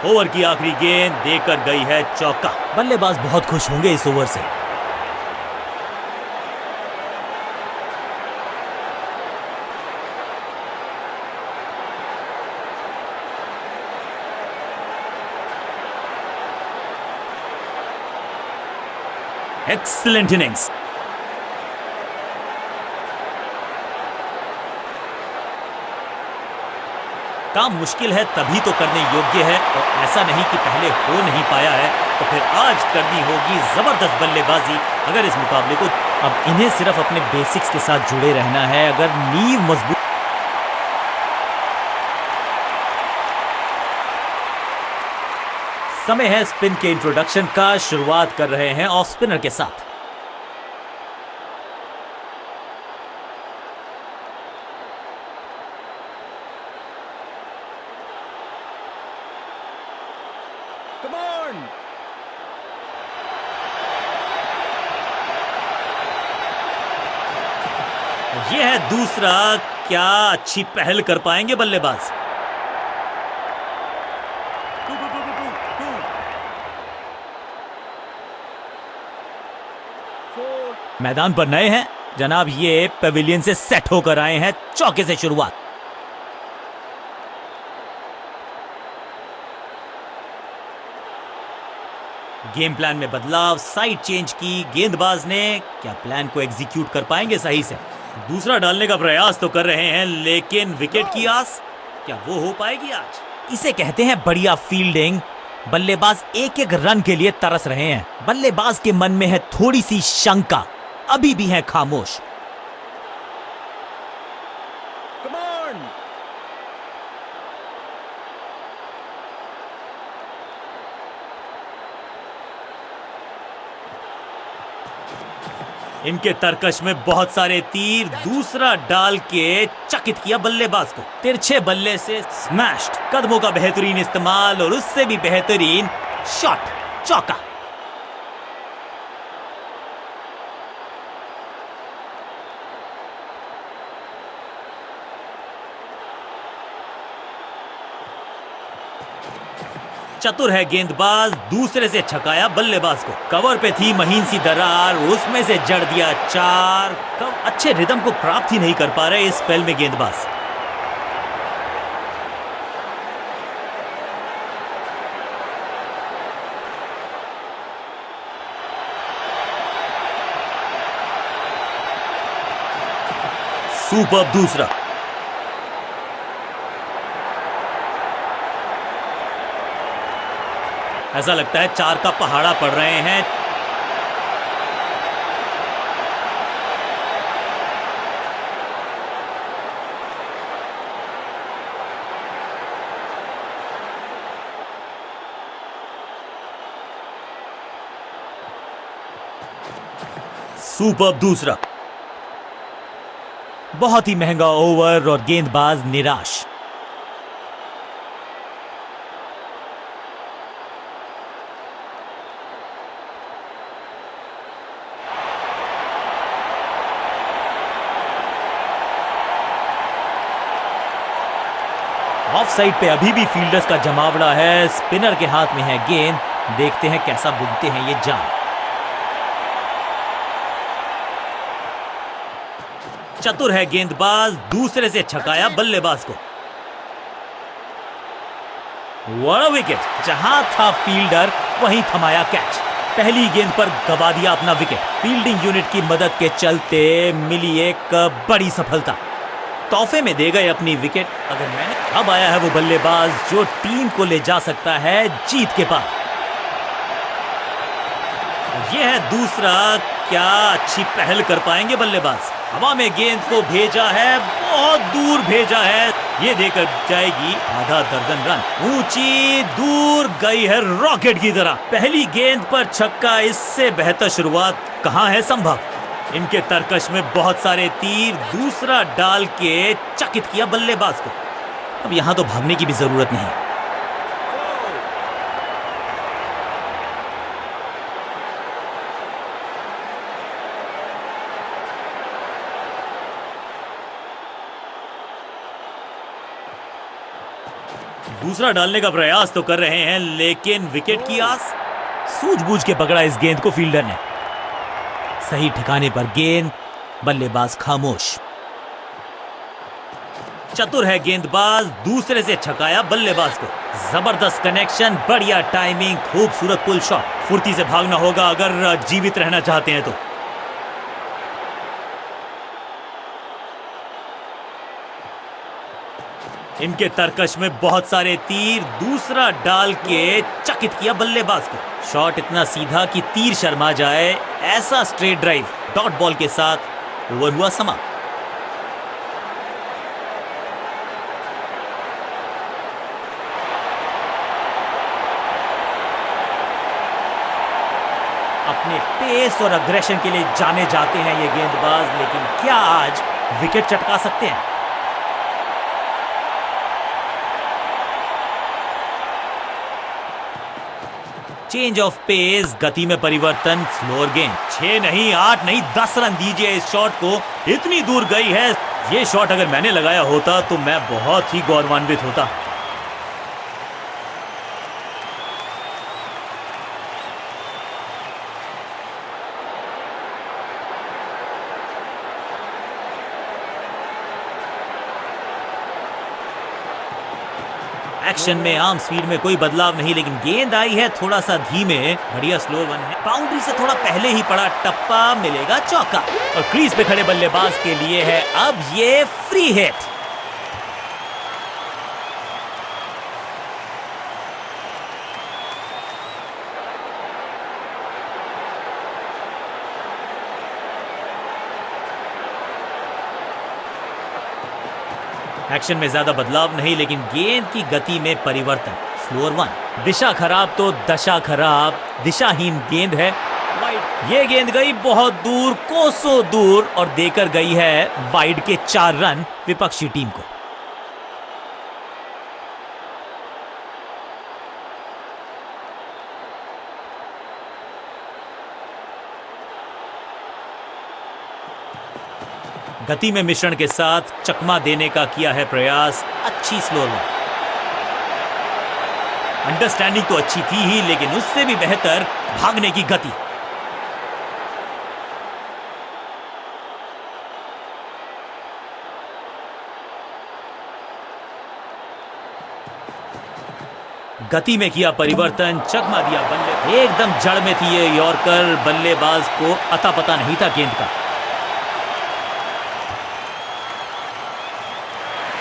ओवर की आखिरी गेंद देकर गई है चौका। बल्लेबाज बहुत खुश होंगे इस ओवर से। Excellent innings. काम मुश्किल है तभी तो करने योग्य है, और ऐसा नहीं कि पहले हो नहीं पाया है तो फिर आज करनी होगी जबरदस्त बल्लेबाजी अगर इस मुकाबले को। अब इन्हें सिर्फ अपने बेसिक्स के साथ जुड़े रहना है। अगर नींव मजबूत समय है स्पिन के इंट्रोडक्शन का। शुरुआत कर रहे हैं ऑफ स्पिनर के साथ। Come on! यह है दूसरा। क्या अच्छी पहल कर पाएंगे बल्लेबाज। मैदान पर नए हैं जनाब, ये पेविलियन से सेट होकर आए हैं। चौके से शुरुआत। गेम प्लान में बदलाव, साइड चेंज की गेंदबाज ने। क्या प्लान को एग्जीक्यूट कर पाएंगे सही से। दूसरा डालने का प्रयास तो कर रहे हैं, लेकिन विकेट की आस क्या वो हो पाएगी आज। इसे कहते हैं बढ़िया फील्डिंग। बल्लेबाज एक एक रन के लिए तरस रहे हैं। बल्लेबाज के मन में है थोड़ी सी शंका, अभी भी है खामोश। Come on! इनके तरकश में बहुत सारे तीर। दूसरा डाल के चकित किया बल्लेबाज को। तिरछे बल्ले से स्मैश्ड। कदमों का बेहतरीन इस्तेमाल और उससे भी बेहतरीन शॉट, चौका। चतुर है गेंदबाज, दूसरे से छकाया बल्लेबाज को। कवर पे थी महीन सी दरार, उसमें से जड़ दिया चार। अच्छे रिदम को प्राप्त ही नहीं कर पा रहे इस स्पेल में गेंदबाज। सुपर दूसरा। ऐसा लगता है चार का पहाड़ा पड़ रहे हैं। सुपर दूसरा। बहुत ही महंगा ओवर और गेंदबाज निराश। ऑफ साइड पे अभी भी फील्डर्स का जमावड़ा है। स्पिनर के हाथ में है गेंद। देखते हैं कैसा बुनते हैं ये जाम। चतुर है गेंदबाज, दूसरे से छकाया बल्लेबाज को। बड़ा विकेट। जहां था फील्डर वहीं थमाया कैच। पहली गेंद पर गवा दिया अपना विकेट। फील्डिंग यूनिट की मदद के चलते मिली एक बड़ी सफलता। तोहफे में दे गए अपनी विकेट। अगर मैंने अब आया है वो बल्लेबाज जो टीम को ले जा सकता है जीत के पास। यह है दूसरा। क्या अच्छी पहल कर पाएंगे बल्लेबाज। हवा में गेंद को भेजा है, बहुत दूर भेजा है। ये देकर जाएगी आधा दर्जन रन। ऊंची दूर गई है रॉकेट की तरह। पहली गेंद पर छक्का, इससे बेहतर शुरुआत कहां है संभव। इनके तरकश में बहुत सारे तीर। दूसरा डाल के चकित किया बल्लेबाज को। अब यहां तो भागने की भी जरूरत नहीं। दूसरा डालने का प्रयास तो कर रहे हैं, लेकिन विकेट की आस। सूझबूझ के पकड़ा इस गेंद को फील्डर ने। सही ठिकाने पर गेंद, बल्लेबाज खामोश। चतुर है गेंदबाज, दूसरे से छकाया बल्लेबाज को। जबरदस्त कनेक्शन, बढ़िया टाइमिंग, खूबसूरत पुल शॉट। फुर्ती से भागना होगा अगर जीवित रहना चाहते हैं तो। इनके तरकश में बहुत सारे तीर। दूसरा डाल के चकित किया बल्लेबाज को। शॉट इतना सीधा कि तीर शर्मा जाए, ऐसा स्ट्रेट ड्राइव। डॉट बॉल के साथ ओवर हुआ समाप्त। अपने पेस और अग्रेशन के लिए जाने जाते हैं ये गेंदबाज, लेकिन क्या आज विकेट चटका सकते हैं? चेंज ऑफ पेस, गति में परिवर्तन, स्लोअर गेंद। 6 नहीं, 8 नहीं, 10 रन दीजिए इस शॉट को, इतनी दूर गई है। ये शॉट अगर मैंने लगाया होता तो मैं बहुत ही गौरवान्वित होता। एक्शन में आर्म स्पीड में कोई बदलाव नहीं, लेकिन गेंद आई है थोड़ा सा धीमे। बढ़िया स्लो वन है, बाउंड्री से थोड़ा पहले ही पड़ा टप्पा, मिलेगा चौका। और क्रीज पे खड़े बल्लेबाज के लिए है अब ये फ्री हिट। एक्शन में ज्यादा बदलाव नहीं, लेकिन गेंद की गति में परिवर्तन, स्लोअर वन। दिशा खराब तो दशा खराब, दिशाहीन गेंद है। ये गेंद गई बहुत दूर, कोसों दूर, और देकर गई है वाइड के 4 रन विपक्षी टीम को। गति में मिश्रण के साथ चकमा देने का किया है प्रयास, अच्छी स्लो रन। अंडरस्टैंडिंग तो अच्छी थी ही, लेकिन उससे भी बेहतर भागने की गति। गति में किया परिवर्तन, चकमा दिया बल्ले, एकदम जड़ में थी ये यॉर्कर, बल्लेबाज को अता पता नहीं था गेंद का।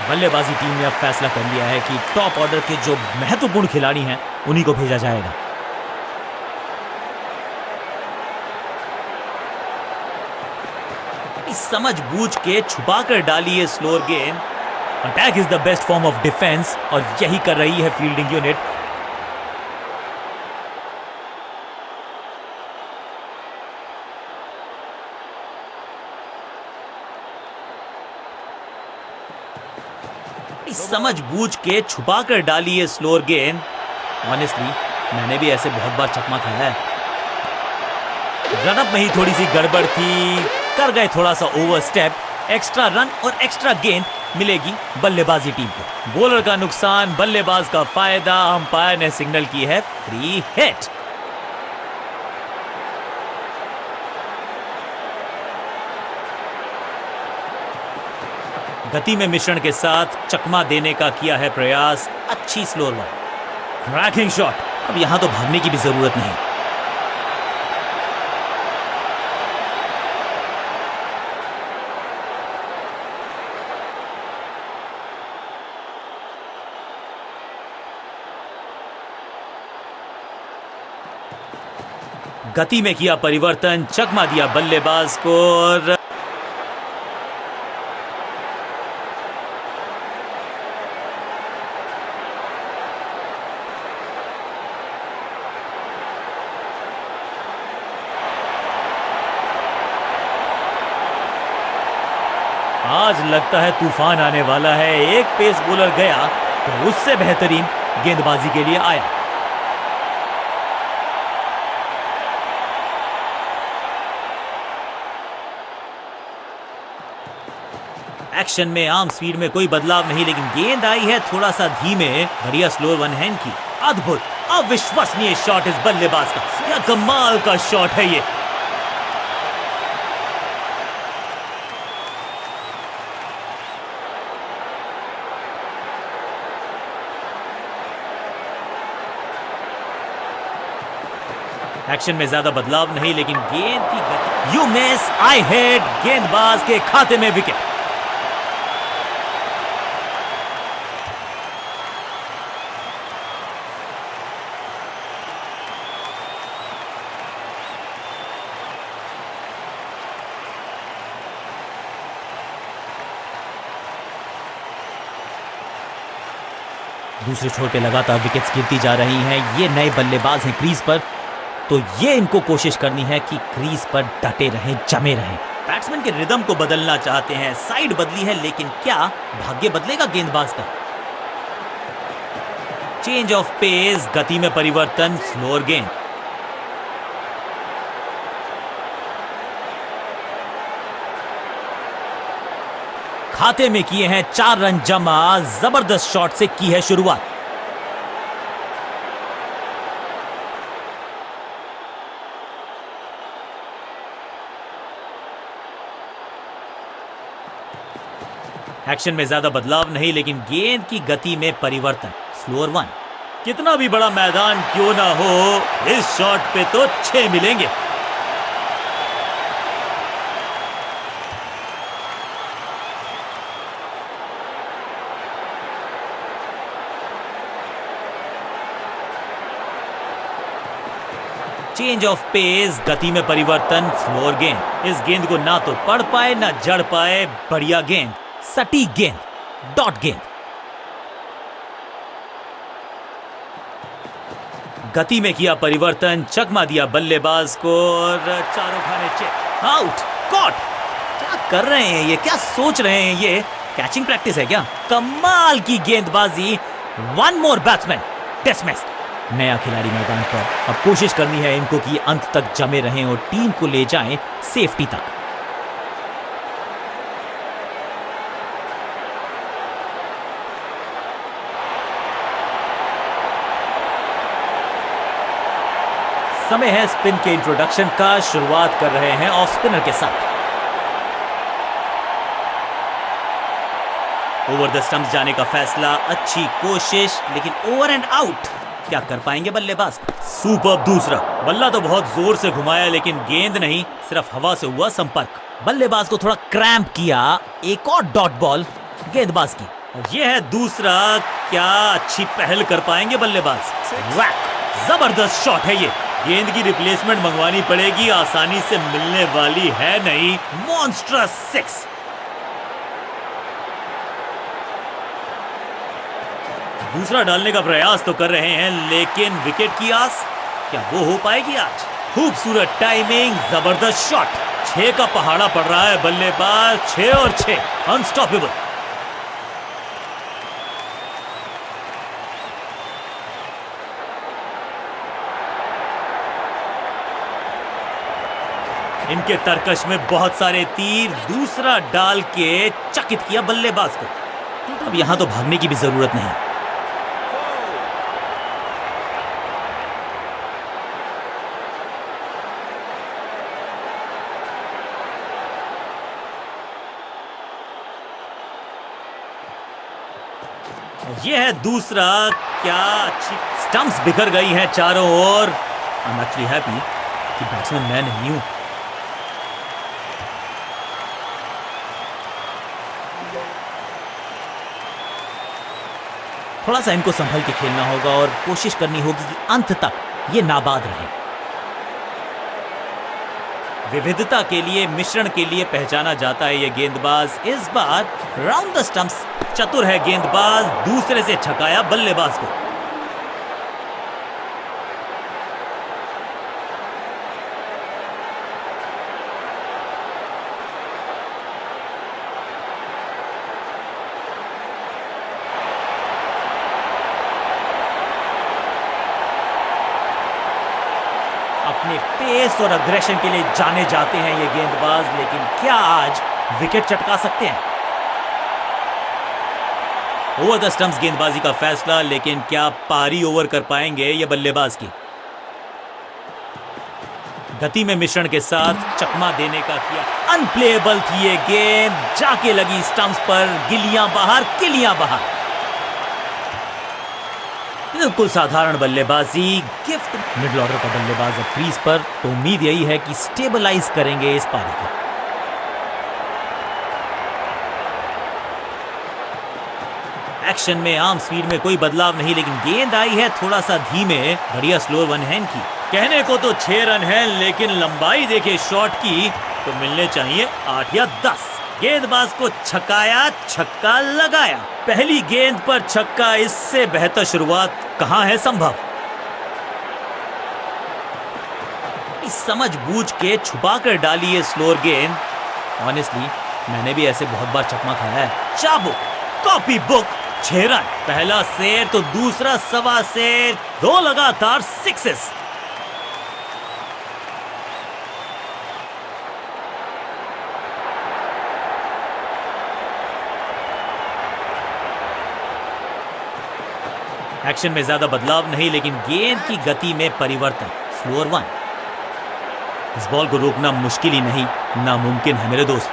बल्लेबाजी टीम ने अब फैसला कर लिया है कि टॉप ऑर्डर के जो महत्वपूर्ण खिलाड़ी हैं उन्हीं को भेजा जाएगा। इस समझबूझ के छुपा कर डाली है स्लोअर गेंद। Attack is the best form of defence, और यही कर रही है फील्डिंग यूनिट। समझबूझ के छुपा कर डाली है स्लोअर गेंद। ऑनेस्टली मैंने भी ऐसे बहुत बार चकमा खाया है। रनअप में ही थोड़ी सी गड़बड़ थी, कर गए थोड़ा सा ओवर स्टेप। एक्स्ट्रा रन और एक्स्ट्रा गेंद मिलेगी बल्लेबाजी टीम को। बॉलर का नुकसान, बल्लेबाज का फायदा। अंपायर ने सिग्नल की है फ्री हिट। गति में मिश्रण के साथ चकमा देने का किया है प्रयास, अच्छी स्लोअर वन, क्रैकिंग शॉट। अब यहां तो भागने की भी जरूरत नहीं। गति में किया परिवर्तन, चकमा दिया बल्लेबाज को, और आज लगता है तूफान आने वाला है। एक पेस बॉलर गया तो उससे बेहतरीन गेंदबाजी के लिए आया। एक्शन में आर्म स्पीड में कोई बदलाव नहीं, लेकिन गेंद आई है थोड़ा सा धीमे। बढ़िया स्लोअर वन हैंड की, अद्भुत अविश्वसनीय शॉट इस बल्लेबाज का। क्या कमाल का शॉट है ये। एक्शन में ज्यादा बदलाव नहीं, लेकिन गेंद की गति। यू मिस, आई हिट, गेंदबाज के खाते में विकेट। दूसरे छोर पे लगातार विकेट्स गिरती जा रही हैं। ये नए बल्लेबाज हैं क्रीज पर। तो ये इनको कोशिश करनी है कि क्रीज पर डटे रहें, जमे रहें। बैट्समैन के रिदम को बदलना चाहते हैं, साइड बदली है, लेकिन क्या भाग्य बदलेगा गेंदबाज का? चेंज ऑफ पेस, गति में परिवर्तन, स्लोअर गेंद। खाते में किए हैं 4 रन जमा, जबरदस्त शॉट से की है शुरुआत। एक्शन में ज्यादा बदलाव नहीं, लेकिन गेंद की गति में परिवर्तन, स्लोअर 1। कितना भी बड़ा मैदान क्यों ना हो, इस शॉट पे तो 6 मिलेंगे। चेंज ऑफ पेस, गति में परिवर्तन, स्लोअर गेंद। इस गेंद को ना तो पढ़ पाए ना जड़ पाए, बढ़िया गेंद, सटीक गेंद, डॉट गेंद। गति में किया परिवर्तन, चकमा दिया बल्लेबाज को और चारों खाने चेक। Out, cot. क्या कर रहे हैं ये, क्या सोच रहे हैं ये? कैचिंग प्रैक्टिस है क्या? कमाल की गेंदबाजी। 1 मोर बैट्समैन डिसमिस्ड। नया खिलाड़ी मैदान पर, अब कोशिश करनी है इनको कि अंत तक जमे रहें और टीम को ले जाएं सेफ्टी तक। समय है स्पिन के इंट्रोडक्शन का। शुरुआत कर रहे हैं ऑफ स्पिनर के साथ। ओवर द स्टंप्स जाने का फैसला, अच्छी कोशिश, लेकिन ओवर एंड आउट। क्या कर पाएंगे बल्लेबाज? सुपर दूसरा। बल्ला तो बहुत जोर से घुमाया, लेकिन गेंद नहीं, सिर्फ हवा से हुआ संपर्क। बल्लेबाज को थोड़ा क्रैम्प किया। एक और डॉट बॉल गेंदबाज की। यह है दूसरा। क्या अच्छी पहल कर पाएंगे बल्लेबाज? वैक, जबरदस्त शॉट है ये। गेंद की रिप्लेसमेंट मंगवानी पड़ेगी, आसानी से मिलने वाली है नहीं। मॉन्स्ट्रस 6। दूसरा डालने का प्रयास तो कर रहे हैं, लेकिन विकेट की आस, क्या वो हो पाएगी आज? खूबसूरत टाइमिंग, जबरदस्त शॉट। 6 का पहाड़ा पड़ रहा है बल्लेबाज। 6 और 6, अनस्टॉपेबल। इनके तरकश में बहुत सारे तीर। दूसरा डाल के चकित किया बल्लेबाज को। अब यहां तो भागने की भी जरूरत नहीं। यह है दूसरा। क्या अच्छी स्टंप्स बिखर गई हैं चारों ओर। आई एम एक्चुअली हैप्पी कि बैट्समैन मैं नहीं हूं। थोड़ा सा इनको संभल के खेलना होगा और कोशिश करनी होगी कि अंत तक ये नाबाद रहे। विविधता के लिए, मिश्रण के लिए पहचाना जाता है ये गेंदबाज। इस बार राउंड द स्टंप्स चतुर है गेंदबाज। दूसरे से छकाया बल्लेबाज को। अपने पेस और अग्रेशन के लिए जाने जाते हैं ये गेंदबाज, लेकिन क्या आज विकेट चटका सकते हैं? ओवर द स्टंप्स गेंदबाजी का फैसला, लेकिन क्या पारी ओवर कर पाएंगे ये बल्लेबाज की? गति में मिश्रण के साथ चकमा देने का किया। अनप्लेएबल थी ये गेंद, जाके लगी स्टंप्स पर। गिलियां बाहर, किलियां बाहर। बिल्कुल साधारण बल्लेबाजी। गिफ्ट। मिडिल ऑर्डर का बल्लेबाज अब क्रीज पर, तो उम्मीद यही है कि स्टेबलाइज करेंगे इस पारी को। एक्शन में आर्म स्पीड में कोई बदलाव नहीं, लेकिन गेंद आई है थोड़ा सा धीमे। बढ़िया स्लोअर वन हैंड की। कहने को तो 6 रन है, लेकिन लंबाई देखे शॉट की तो मिलने चाहिए 8 या 10। गेंदबाज को छकाया, छक्का लगाया। पहली गेंद पर छक्का, इससे बेहतर शुरुआत कहां है संभव? समझबूझ के छुपा कर डाली है स्लोअर गेंद। ऑनेस्टली मैंने भी ऐसे बहुत बार चकमा खाया है। चाबुक, कॉपी बुक, 6 रन। पहला शेर तो दूसरा सवा शेर, 2 लगातार सिक्सेस। एक्शन में ज्यादा बदलाव नहीं, लेकिन गेंद की गति में परिवर्तन। स्लोअर 1। इस बॉल को रोकना मुश्किल ही नहीं, नामुमकिन है मेरे दोस्त।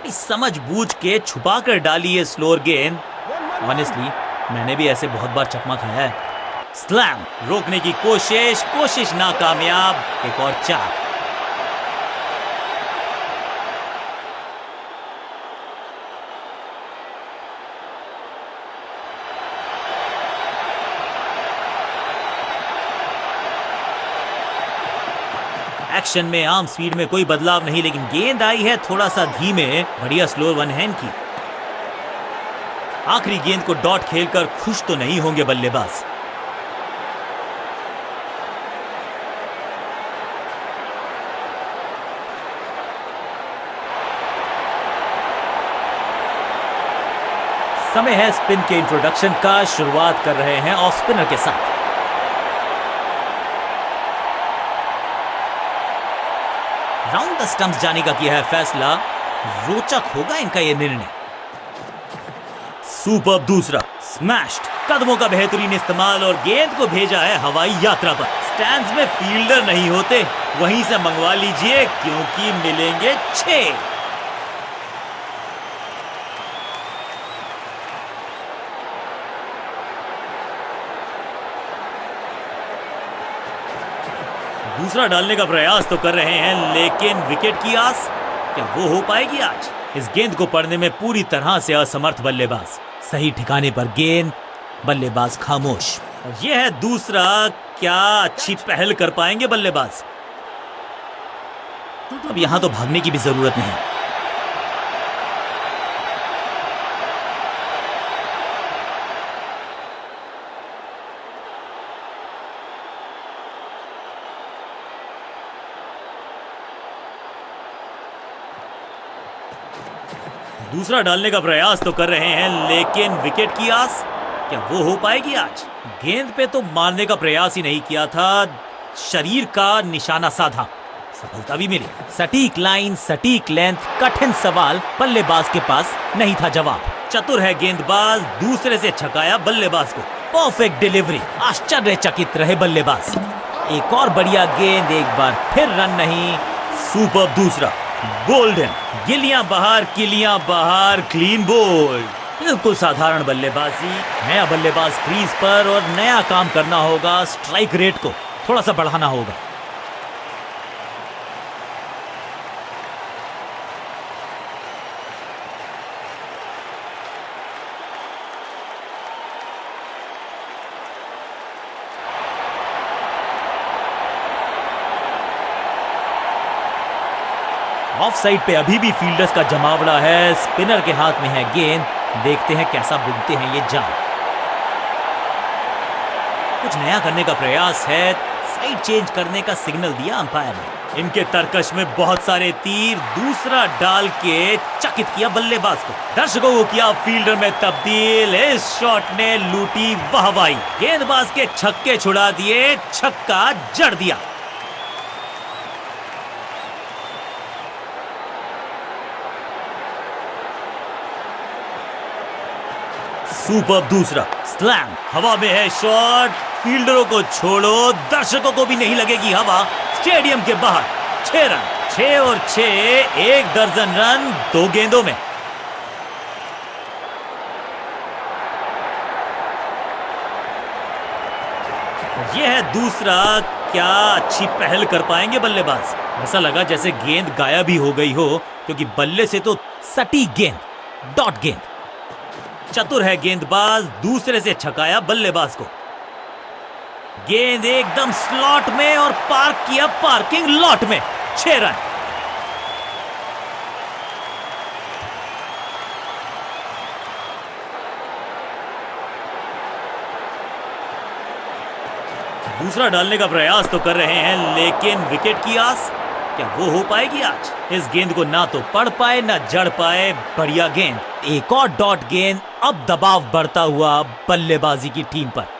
समझबूझ के छुपा कर डाली है स्लोअर गेंद। ऑनेस्टली मैंने भी ऐसे बहुत बार चकमा खाया है। स्लैम, रोकने की कोशिश नाकामयाब। एक और 4। एक्शन में आर्म स्पीड में कोई बदलाव नहीं, लेकिन गेंद आई है थोड़ा सा धीमे। बढ़िया स्लोअर वन हैंड की। आखिरी गेंद को डॉट खेलकर खुश तो नहीं होंगे बल्लेबाज। समय है स्पिन के इंट्रोडक्शन का। शुरुआत कर रहे हैं ऑफ स्पिनर के साथ। राउंड द स्टंप्स जाने का किया है फैसला। रोचक होगा इनका यह निर्णय। सुपर दूसरा, स्मैश्ड। कदमों का बेहतरीन इस्तेमाल और गेंद को भेजा है हवाई यात्रा पर। स्टैंड्स में फील्डर नहीं होते, वहीं से मंगवा लीजिए क्योंकि मिलेंगे 6। दूसरा डालने का प्रयास तो कर रहे हैं, लेकिन विकेट की आस क्या वो हो पाएगी आज? इस गेंद को पढ़ने में पूरी तरह से असमर्थ बल्लेबाज। सही ठिकाने पर गेंद, बल्लेबाज खामोश। यह है दूसरा। क्या अच्छी पहल कर पाएंगे बल्लेबाज? अब यहां तो भागने की भी जरूरत नहीं। दूसरा डालने का प्रयास तो कर रहे हैं, लेकिन विकेट की आस क्या वो हो पाएगी आज? गेंद पे तो मारने का प्रयास ही नहीं किया था, शरीर का निशाना साधा, सफलता भी मिली। सटीक लाइन, सटीक लेंथ, कठिन सवाल, बल्लेबाज के पास नहीं था जवाब। चतुर है गेंदबाज, दूसरे से छकाया बल्लेबाज को। परफेक्ट डिलीवरी, आश्चर्यचकित रहे बल्लेबाज। एक और बढ़िया गेंद, एक बार फिर रन नहीं। सुपर दूसरा, गोल्डन। गिलियां बाहर, किलियां बाहर, क्लीन बोल्ड। बिल्कुल साधारण बल्लेबाजी। नया बल्लेबाज क्रीज पर और नया काम करना होगा। स्ट्राइक रेट को थोड़ा सा बढ़ाना होगा। ऑफ साइड पे अभी भी फील्डर्स का जमावड़ा है। स्पिनर के हाथ में है गेंद। देखते हैं कैसा बुनते हैं ये जाल। कुछ नया करने का प्रयास है। साइड चेंज करने का सिग्नल दिया अंपायर ने। इनके तरकश में बहुत सारे तीर। दूसरा डाल के चकित किया बल्लेबाज को। दर्शकों को किया फील्डर में तब्दील। इस शॉट ने लूटी वाहवाही। गेंदबाज के छक्के छुड़ा दिए, छक्का जड़ दिया। सुपर दूसरा, स्लैम। हवा में है शॉट। फील्डरों को छोड़ो, दर्शकों को भी नहीं लगेगी हवा। स्टेडियम के बाहर 6 रन। 6 और 6, 1 दर्जन रन 2 गेंदों में। यह है दूसरा। क्या अच्छी पहल कर पाएंगे बल्लेबाज? ऐसा लगा जैसे गेंद गायब ही हो गई हो, क्योंकि बल्ले से तो सटीक गेंद, डॉट गेंद। चतुर है गेंदबाज, दूसरे से छकाया बल्लेबाज को। गेंद एकदम स्लॉट में और पार्क किया पार्किंग लॉट में। 6 रन। दूसरा डालने का प्रयास तो कर रहे हैं, लेकिन विकेट की आस क्या वो हो पाएगी आज? इस गेंद को ना तो पढ़ पाए ना जड़ पाए। बढ़िया गेंद। एक और डॉट गेंद। अब दबाव बढ़ता हुआ बल्लेबाजी की टीम पर।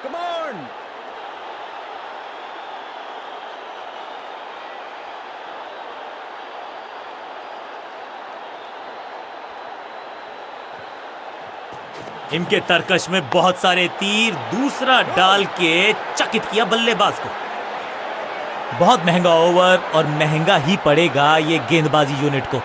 Come on! इनके तरकश में बहुत सारे तीर। दूसरा डाल के चकित किया बल्लेबाज को। बहुत महंगा ओवर और महंगा ही पड़ेगा ये गेंदबाजी यूनिट को।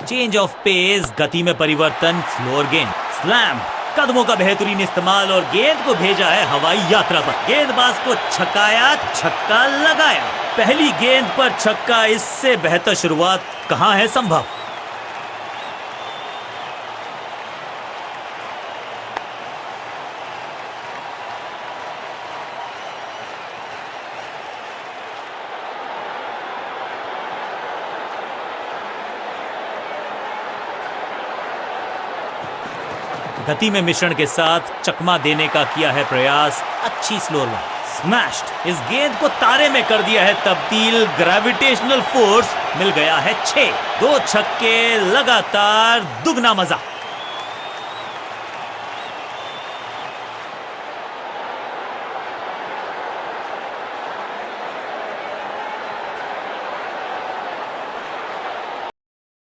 चेंज ऑफ पेस, गति में परिवर्तन, स्लोअर गेंद, स्लैम, कदमों का बेहतरीन इस्तेमाल और गेंद को भेजा है हवाई यात्रा पर। गेंदबाज को छकाया, छक्का लगाया। पहली गेंद पर छक्का, इससे बेहतर शुरुआत कहां है संभव? गति में मिश्रण के साथ चकमा देने का किया है प्रयास। अच्छी स्लोअर वन, स्मैश्ड। इस गेंद को तारे में कर दिया है तब्दील। ग्रेविटेशनल फोर्स मिल गया है 6। 2 छक्के लगातार, दुगना मजा।